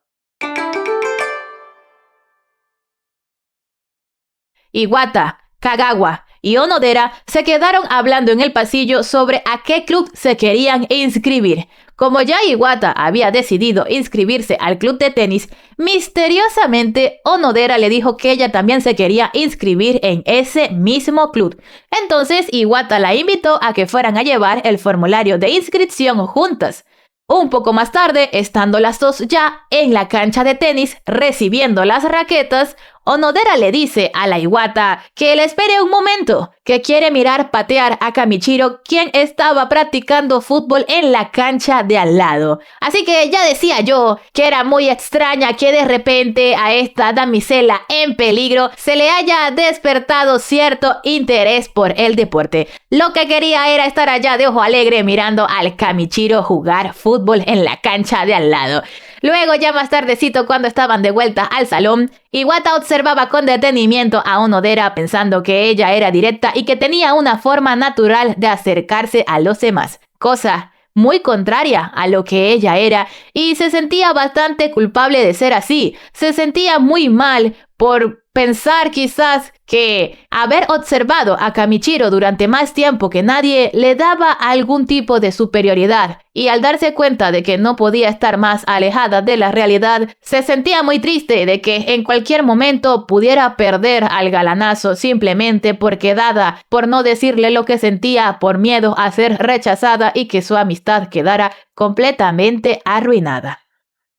Iwata, Kagawa y Onodera se quedaron hablando en el pasillo sobre a qué club se querían inscribir. Como ya Iwata había decidido inscribirse al club de tenis, misteriosamente Onodera le dijo que ella también se quería inscribir en ese mismo club. Entonces Iwata la invitó a que fueran a llevar el formulario de inscripción juntas. Un poco más tarde, estando las dos ya en la cancha de tenis recibiendo las raquetas, Onodera le dice a la Iwata que le espere un momento, que quiere mirar patear a Kamichiro, quien estaba practicando fútbol en la cancha de al lado. Así que ya decía yo que era muy extraña que de repente a esta damisela en peligro se le haya despertado cierto interés por el deporte. Lo que quería era estar allá de ojo alegre mirando al Kamichiro jugar fútbol en la cancha de al lado. Luego, ya más tardecito, cuando estaban de vuelta al salón, Iwata observaba con detenimiento a Onodera pensando que ella era directa y que tenía una forma natural de acercarse a los demás, cosa muy contraria a lo que ella era, y se sentía bastante culpable de ser así. Se sentía muy mal por pensar quizás que haber observado a Kamichiro durante más tiempo que nadie le daba algún tipo de superioridad, y al darse cuenta de que no podía estar más alejada de la realidad, se sentía muy triste de que en cualquier momento pudiera perder al galanazo simplemente porque dada por no decirle lo que sentía por miedo a ser rechazada y que su amistad quedara completamente arruinada.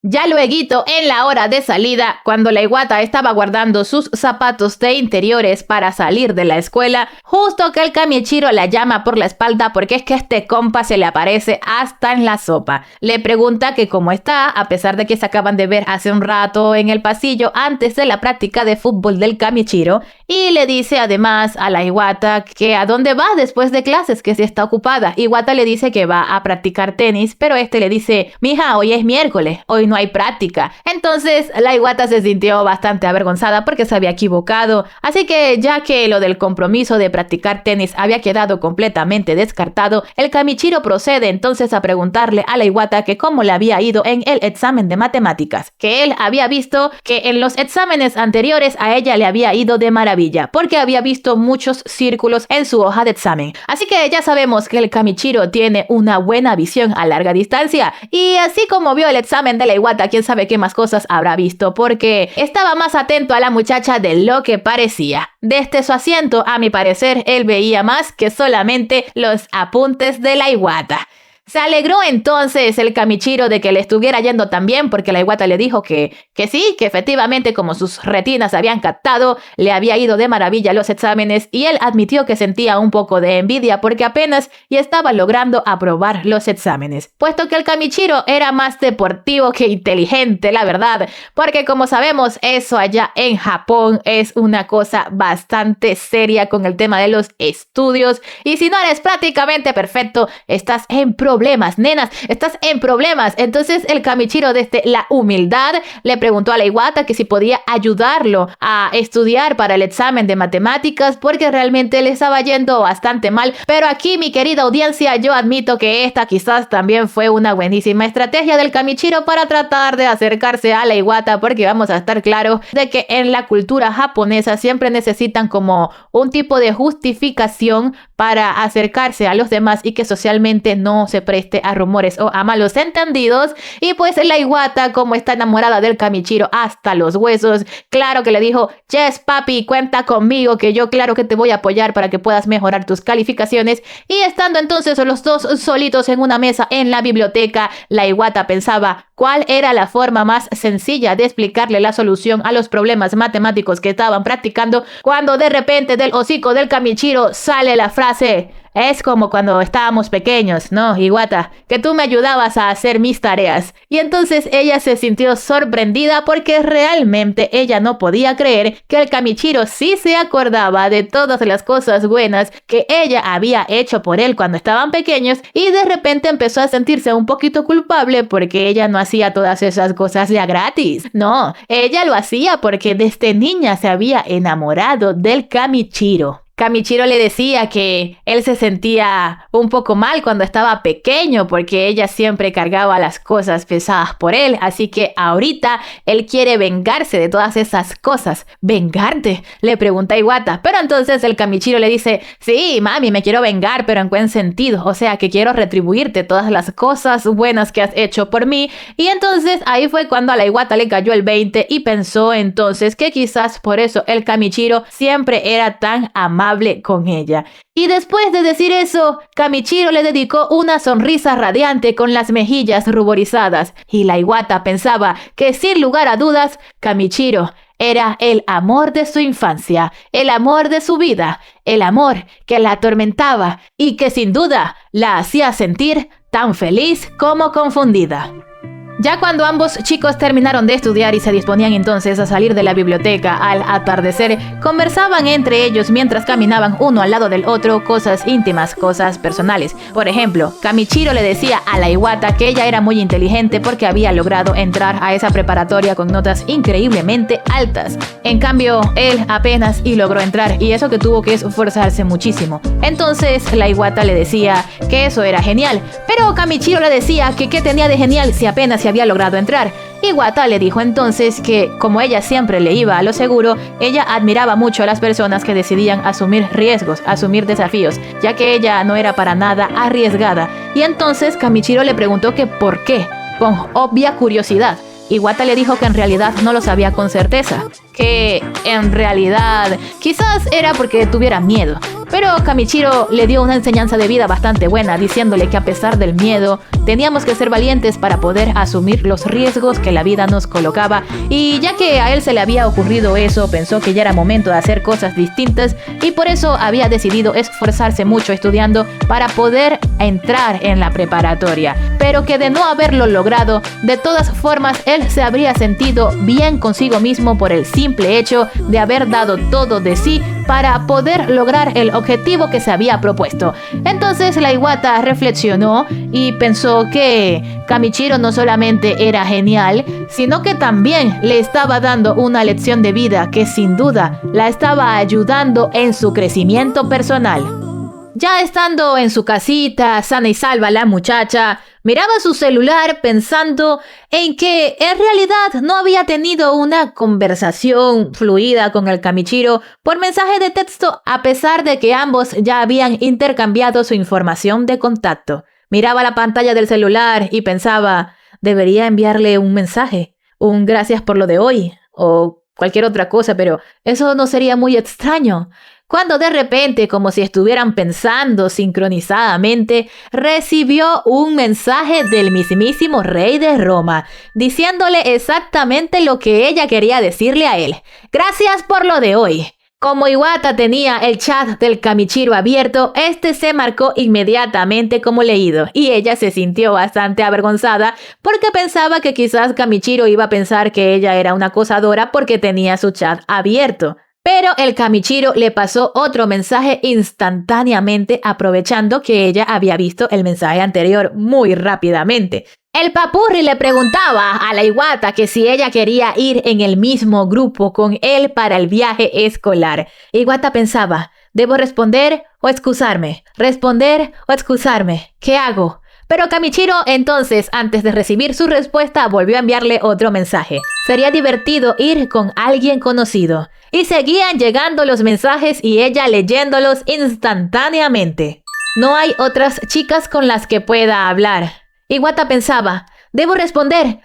Ya lueguito, en la hora de salida, cuando la Iwata estaba guardando sus zapatos de interiores para salir de la escuela, justo que el Kamichiro la llama por la espalda porque es que este compa se le aparece hasta en la sopa. Le pregunta que cómo está, a pesar de que se acaban de ver hace un rato en el pasillo antes de la práctica de fútbol del Kamichiro, y le dice además a la Iwata que a dónde va después de clases, que si está ocupada. Iwata le dice que va a practicar tenis, pero este le dice: mija, hoy es miércoles, hoy no hay práctica. Entonces la Iwata se sintió bastante avergonzada porque se había equivocado, así que ya que lo del compromiso de practicar tenis había quedado completamente descartado, el Kamichiro procede entonces a preguntarle a la Iwata que cómo le había ido en el examen de matemáticas, que él había visto que en los exámenes anteriores a ella le había ido de maravilla, porque había visto muchos círculos en su hoja de examen. Así que ya sabemos que el Kamichiro tiene una buena visión a larga distancia, y así como vio el examen de la Iwata, quién sabe qué más cosas habrá visto, porque estaba más atento a la muchacha de lo que parecía. Desde su asiento, a mi parecer, él veía más que solamente los apuntes de la Iwata. Se alegró entonces el Kamichiro de que le estuviera yendo tan bien, porque la Iwata le dijo que sí, que efectivamente, como sus retinas habían captado, le había ido de maravilla los exámenes, y él admitió que sentía un poco de envidia porque apenas y estaba logrando aprobar los exámenes, puesto que el Kamichiro era más deportivo que inteligente, la verdad, porque como sabemos, eso allá en Japón es una cosa bastante seria con el tema de los estudios, y si no eres prácticamente perfecto, estás en problemas problemas, nenas, estás en problemas. Entonces el Kamichiro desde la humildad le preguntó a la Iwata que si podía ayudarlo a estudiar para el examen de matemáticas porque realmente le estaba yendo bastante mal. Pero aquí, mi querida audiencia, yo admito que esta quizás también fue una buenísima estrategia del Kamichiro para tratar de acercarse a la Iwata, porque vamos a estar claros de que en la cultura japonesa siempre necesitan como un tipo de justificación para acercarse a los demás y que socialmente no se preste a rumores o a malos entendidos. Y pues la Iwata, como está enamorada del Kamichiro hasta los huesos, claro que le dijo: yes, papi, cuenta conmigo, que yo claro que te voy a apoyar para que puedas mejorar tus calificaciones. Y estando entonces los dos solitos en una mesa en la biblioteca, la Iwata pensaba cuál era la forma más sencilla de explicarle la solución a los problemas matemáticos que estaban practicando, cuando de repente del hocico del Kamichiro sale la frase: es como cuando estábamos pequeños, ¿no, Iwata? Que tú me ayudabas a hacer mis tareas. Y entonces ella se sintió sorprendida porque realmente ella no podía creer que el Kamichiro sí se acordaba de todas las cosas buenas que ella había hecho por él cuando estaban pequeños, y de repente empezó a sentirse un poquito culpable porque ella no hacía todas esas cosas ya gratis. No, ella lo hacía porque desde niña se había enamorado del Kamichiro. Kamichiro le decía que él se sentía un poco mal cuando estaba pequeño porque ella siempre cargaba las cosas pesadas por él, así que ahorita él quiere vengarse de todas esas cosas. ¿Vengarte?, le pregunta Iwata, pero entonces el Kamichiro le dice: sí, mami, me quiero vengar, pero ¿en buen sentido? O sea, que quiero retribuirte todas las cosas buenas que has hecho por mí. Y entonces ahí fue cuando a la Iwata le cayó el 20 y pensó entonces que quizás por eso el Kamichiro siempre era tan amable con ella. Y después de decir eso, Kamichiro le dedicó una sonrisa radiante con las mejillas ruborizadas, y la Iwata pensaba que sin lugar a dudas, Kamichiro era el amor de su infancia, el amor de su vida, el amor que la atormentaba y que sin duda la hacía sentir tan feliz como confundida. Ya cuando ambos chicos terminaron de estudiar y se disponían entonces a salir de la biblioteca al atardecer, conversaban entre ellos mientras caminaban uno al lado del otro cosas íntimas, cosas personales. Por ejemplo, Kamichiro le decía a la Iwata que ella era muy inteligente porque había logrado entrar a esa preparatoria con notas increíblemente altas. En cambio, él apenas y logró entrar, y eso que tuvo que esforzarse muchísimo. Entonces la Iwata le decía que eso era genial, pero Kamichiro le decía que qué tenía de genial si apenas había logrado entrar. Iwata le dijo entonces que, como ella siempre le iba a lo seguro, ella admiraba mucho a las personas que decidían asumir riesgos, asumir desafíos, ya que ella no era para nada arriesgada. Y entonces Kamichiro le preguntó que por qué, con obvia curiosidad. Iwata le dijo que en realidad no lo sabía con certeza, que en realidad quizás era porque tuviera miedo. Pero Kamichiro le dio una enseñanza de vida bastante buena, diciéndole que a pesar del miedo, teníamos que ser valientes para poder asumir los riesgos que la vida nos colocaba. Y ya que a él se le había ocurrido eso, pensó que ya era momento de hacer cosas distintas, y por eso había decidido esforzarse mucho estudiando para poder entrar en la preparatoria. Pero que de no haberlo logrado, de todas formas él se habría sentido bien consigo mismo por el simple hecho de haber dado todo de sí para poder lograr el objetivo que se había propuesto. Entonces la Iwata reflexionó y pensó que Kamichiro no solamente era genial, sino que también le estaba dando una lección de vida que sin duda la estaba ayudando en su crecimiento personal. Ya estando en su casita, sana y salva, la muchacha miraba su celular pensando en que en realidad no había tenido una conversación fluida con el Kamichiro por mensaje de texto, a pesar de que ambos ya habían intercambiado su información de contacto. Miraba la pantalla del celular y pensaba: debería enviarle un mensaje, un gracias por lo de hoy, o cualquier otra cosa, pero eso no sería muy extraño. Cuando de repente, como si estuvieran pensando sincronizadamente, recibió un mensaje del mismísimo rey de Roma, diciéndole exactamente lo que ella quería decirle a él. Gracias por lo de hoy. Como Iwata tenía el chat del Kamichiro abierto, este se marcó inmediatamente como leído, y ella se sintió bastante avergonzada porque pensaba que quizás Kamichiro iba a pensar que ella era una acosadora porque tenía su chat abierto. Pero el Kamichiro le pasó otro mensaje instantáneamente, aprovechando que ella había visto el mensaje anterior muy rápidamente. El papurri le preguntaba a la Iwata que si ella quería ir en el mismo grupo con él para el viaje escolar. Iwata pensaba, ¿debo responder o excusarme? ¿Responder o excusarme? ¿Qué hago? Pero Kamichiro entonces, antes de recibir su respuesta, volvió a enviarle otro mensaje. Sería divertido ir con alguien conocido. Y seguían llegando los mensajes y ella leyéndolos instantáneamente. No hay otras chicas con las que pueda hablar. Iwata pensaba, debo responder.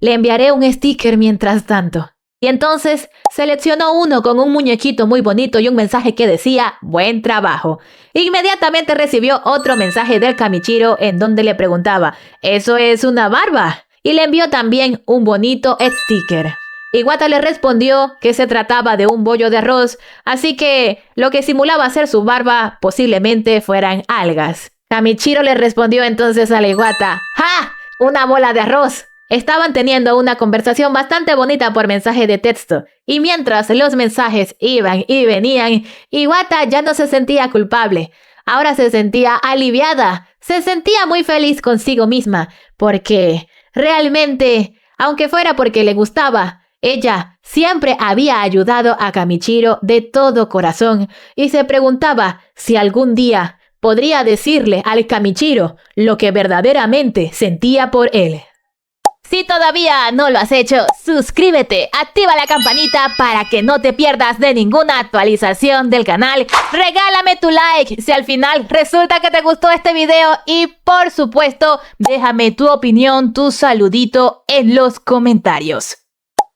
Le enviaré un sticker mientras tanto. Y entonces seleccionó uno con un muñequito muy bonito y un mensaje que decía, buen trabajo. Inmediatamente recibió otro mensaje del Kamichiro en donde le preguntaba, ¿eso es una barba? Y le envió también un bonito sticker. Iwata le respondió que se trataba de un bollo de arroz, así que lo que simulaba ser su barba posiblemente fueran algas. Kamichiro le respondió entonces a la Iwata, ¡ja! ¡Una bola de arroz! Estaban teniendo una conversación bastante bonita por mensaje de texto, y mientras los mensajes iban y venían, Iwata ya no se sentía culpable. Ahora se sentía aliviada, se sentía muy feliz consigo misma, porque realmente, aunque fuera porque le gustaba, ella siempre había ayudado a Kamichiro de todo corazón, y se preguntaba si algún día podría decirle al Kamichiro lo que verdaderamente sentía por él. Si todavía no lo has hecho, suscríbete, activa la campanita para que no te pierdas de ninguna actualización del canal. Regálame tu like si al final resulta que te gustó este video y por supuesto déjame tu opinión, tu saludito en los comentarios.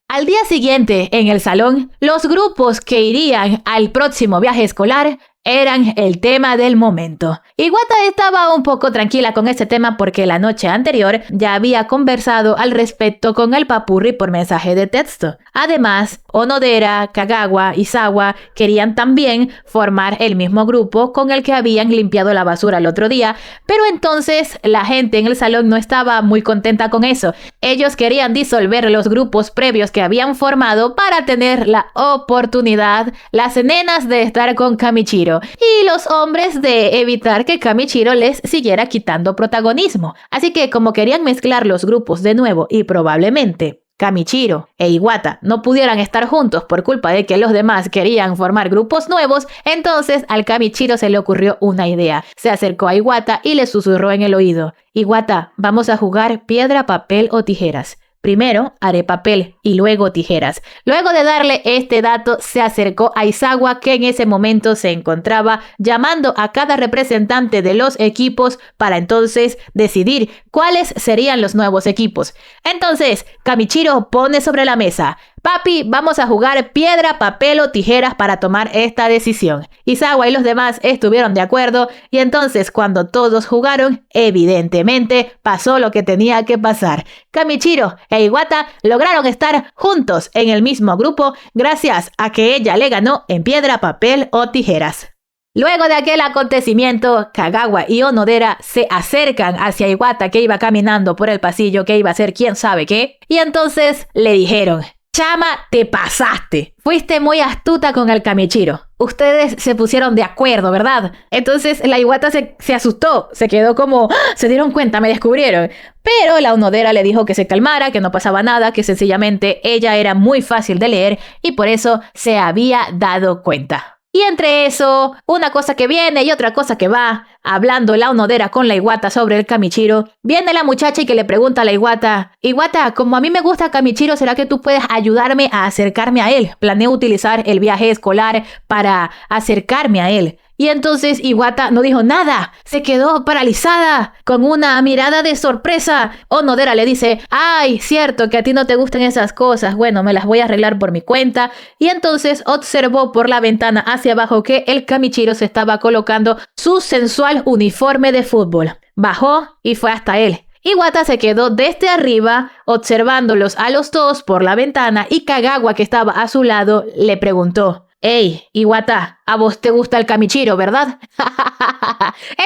Al día siguiente, en el salón, los grupos que irían al próximo viaje escolar eran el tema del momento. Iwata estaba un poco tranquila con este tema porque la noche anterior ya había conversado al respecto con el papurri por mensaje de texto. Además, Onodera, Kagawa y Sawa querían también formar el mismo grupo con el que habían limpiado la basura el otro día, pero entonces la gente en el salón no estaba muy contenta con eso. Ellos querían disolver los grupos previos que habían formado para tener la oportunidad, las nenas de estar con Kamichiro y los hombres de evitar que Kamichiro les siguiera quitando protagonismo. Así que como querían mezclar los grupos de nuevo y probablemente Kamichiro e Iwata no pudieran estar juntos por culpa de que los demás querían formar grupos nuevos, entonces al Kamichiro se le ocurrió una idea. Se acercó a Iwata y le susurró en el oído, Iwata, vamos a jugar piedra, papel o tijeras. Primero haré papel y luego tijeras. Luego de darle este dato, se acercó a Izawa, que en ese momento se encontraba llamando a cada representante de los equipos para entonces decidir cuáles serían los nuevos equipos. Entonces, Kamichiro pone sobre la mesa, papi, vamos a jugar piedra, papel o tijeras para tomar esta decisión. Izawa y los demás estuvieron de acuerdo y entonces cuando todos jugaron, evidentemente pasó lo que tenía que pasar. Kamichiro e Iwata lograron estar juntos en el mismo grupo gracias a que ella le ganó en piedra, papel o tijeras. Luego de aquel acontecimiento, Kagawa y Onodera se acercan hacia Iwata, que iba caminando por el pasillo, que iba a hacer quién sabe qué, y entonces le dijeron, chama, te pasaste. Fuiste muy astuta con el Kamichiro. Ustedes se pusieron de acuerdo, ¿verdad? Entonces la Iwata se asustó, se quedó como, ¡ah! Se dieron cuenta, me descubrieron. Pero la Onodera le dijo que se calmara, que no pasaba nada, que sencillamente ella era muy fácil de leer y por eso se había dado cuenta. Y entre eso, una cosa que viene y otra cosa que va, hablando la Onodera con la Iwata sobre el Kamichiro, viene la muchacha y que le pregunta a la Iwata, Iwata, como a mí me gusta Kamichiro, ¿será que tú puedes ayudarme a acercarme a él? Planeo utilizar el viaje escolar para acercarme a él. Y entonces Iwata no dijo nada, se quedó paralizada, con una mirada de sorpresa. Onodera le dice, ay, cierto que a ti no te gustan esas cosas, bueno, me las voy a arreglar por mi cuenta. Y entonces observó por la ventana hacia abajo que el Kamichiro se estaba colocando su sensual uniforme de fútbol. Bajó y fue hasta él. Iwata se quedó desde arriba observándolos a los dos por la ventana y Kagawa, que estaba a su lado, le preguntó, Ey, Iwata, a vos te gusta el Kamichiro, ¿verdad?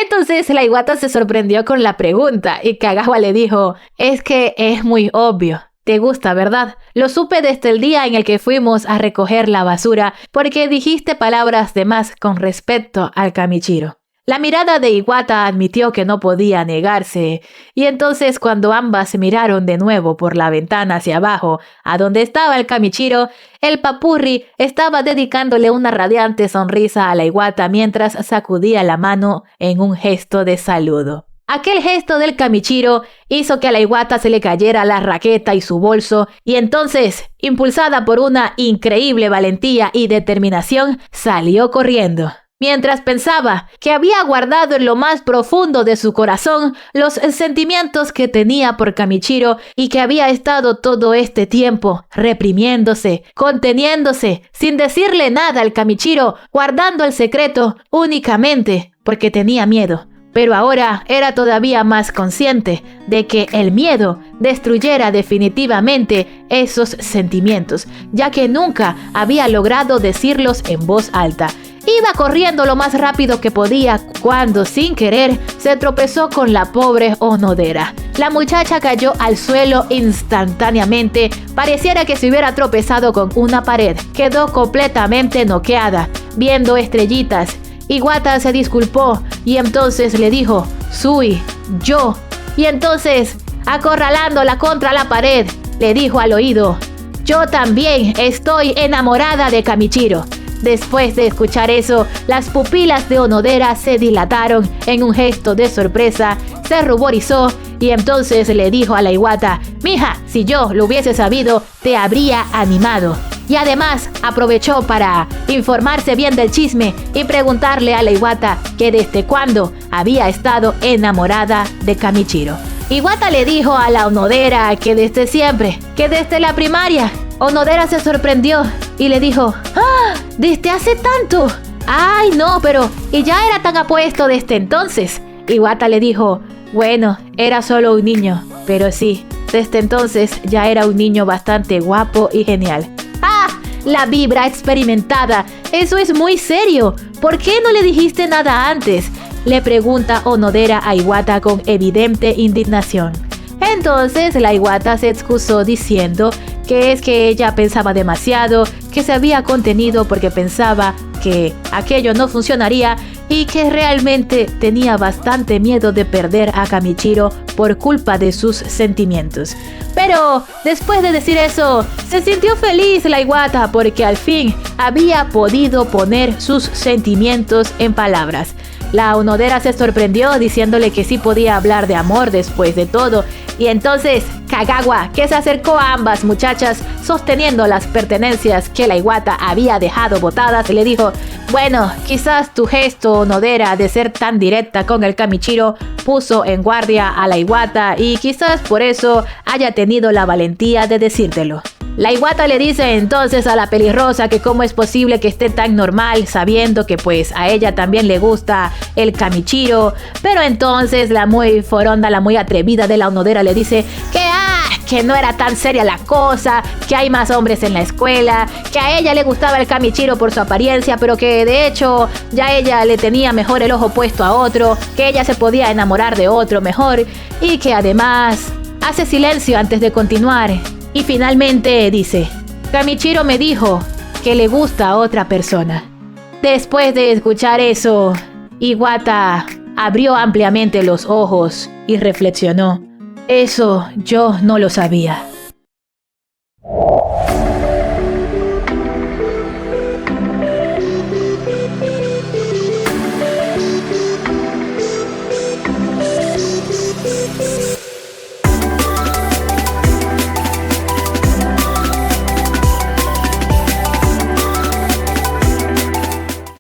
Entonces la Iwata se sorprendió con la pregunta y Kagawa le dijo, es que es muy obvio. Te gusta, ¿verdad? Lo supe desde el día en el que fuimos a recoger la basura porque dijiste palabras de más con respecto al Kamichiro. La mirada de Iwata admitió que no podía negarse, y entonces cuando ambas se miraron de nuevo por la ventana hacia abajo, a donde estaba el Kamichiro, el papurri estaba dedicándole una radiante sonrisa a la Iwata mientras sacudía la mano en un gesto de saludo. Aquel gesto del Kamichiro hizo que a la Iwata se le cayera la raqueta y su bolso, y entonces, impulsada por una increíble valentía y determinación, salió corriendo. Mientras pensaba que había guardado en lo más profundo de su corazón los sentimientos que tenía por Kamichiro y que había estado todo este tiempo reprimiéndose, conteniéndose, sin decirle nada al Kamichiro, guardando el secreto únicamente porque tenía miedo. Pero ahora era todavía más consciente de que el miedo destruyera definitivamente esos sentimientos, ya que nunca había logrado decirlos en voz alta. Iba corriendo lo más rápido que podía cuando, sin querer, se tropezó con la pobre Onodera. La muchacha cayó al suelo instantáneamente, pareciera que se hubiera tropezado con una pared. Quedó completamente noqueada, viendo estrellitas. Iwata se disculpó y entonces le dijo, Sui, yo. Y entonces, acorralándola contra la pared, le dijo al oído, yo también estoy enamorada de Kamichiro. Después de escuchar eso, las pupilas de Onodera se dilataron en un gesto de sorpresa, se ruborizó y entonces le dijo a la Iwata, mija, si yo lo hubiese sabido, te habría animado. Y además aprovechó para informarse bien del chisme y preguntarle a la Iwata que desde cuándo había estado enamorada de Kamichiro. Iwata le dijo a la Onodera que desde siempre, que desde la primaria. Onodera se sorprendió y le dijo, ¡ah! ¿Desde hace tanto? ¡Ay, no! Pero, ¿y ya era tan apuesto desde entonces? Iwata le dijo, bueno, era solo un niño, pero sí, desde entonces ya era un niño bastante guapo y genial. ¡Ah! La vibra experimentada. Eso es muy serio. ¿Por qué no le dijiste nada antes? Le pregunta Onodera a Iwata con evidente indignación. Entonces la Iwata se excusó diciendo que es que ella pensaba demasiado, que se había contenido porque pensaba que aquello no funcionaría y que realmente tenía bastante miedo de perder a Kamichiro por culpa de sus sentimientos. Pero después de decir eso, se sintió feliz la Iwata porque al fin había podido poner sus sentimientos en palabras. La Onodera se sorprendió diciéndole que sí podía hablar de amor después de todo. Y entonces Kagawa, que se acercó a ambas muchachas sosteniendo las pertenencias que la Iwata había dejado botadas, le dijo, bueno, quizás tu gesto, Onodera, de ser tan directa con el Kamichiro puso en guardia a la Iwata y quizás por eso haya tenido la valentía de decírtelo. La Iwata le dice entonces a la pelirrosa que cómo es posible que esté tan normal sabiendo que pues a ella también le gusta el Kamichiro, pero entonces la muy foronda, la muy atrevida de la Onodera le dice que no era tan seria la cosa, que hay más hombres en la escuela, que a ella le gustaba el Kamichiro por su apariencia, pero que de hecho ya ella le tenía mejor el ojo puesto a otro, que ella se podía enamorar de otro mejor y que además hace silencio antes de continuar. Y finalmente dice, Kamichiro me dijo que le gusta a otra persona. Después de escuchar eso, Iwata abrió ampliamente los ojos y reflexionó. Eso yo no lo sabía.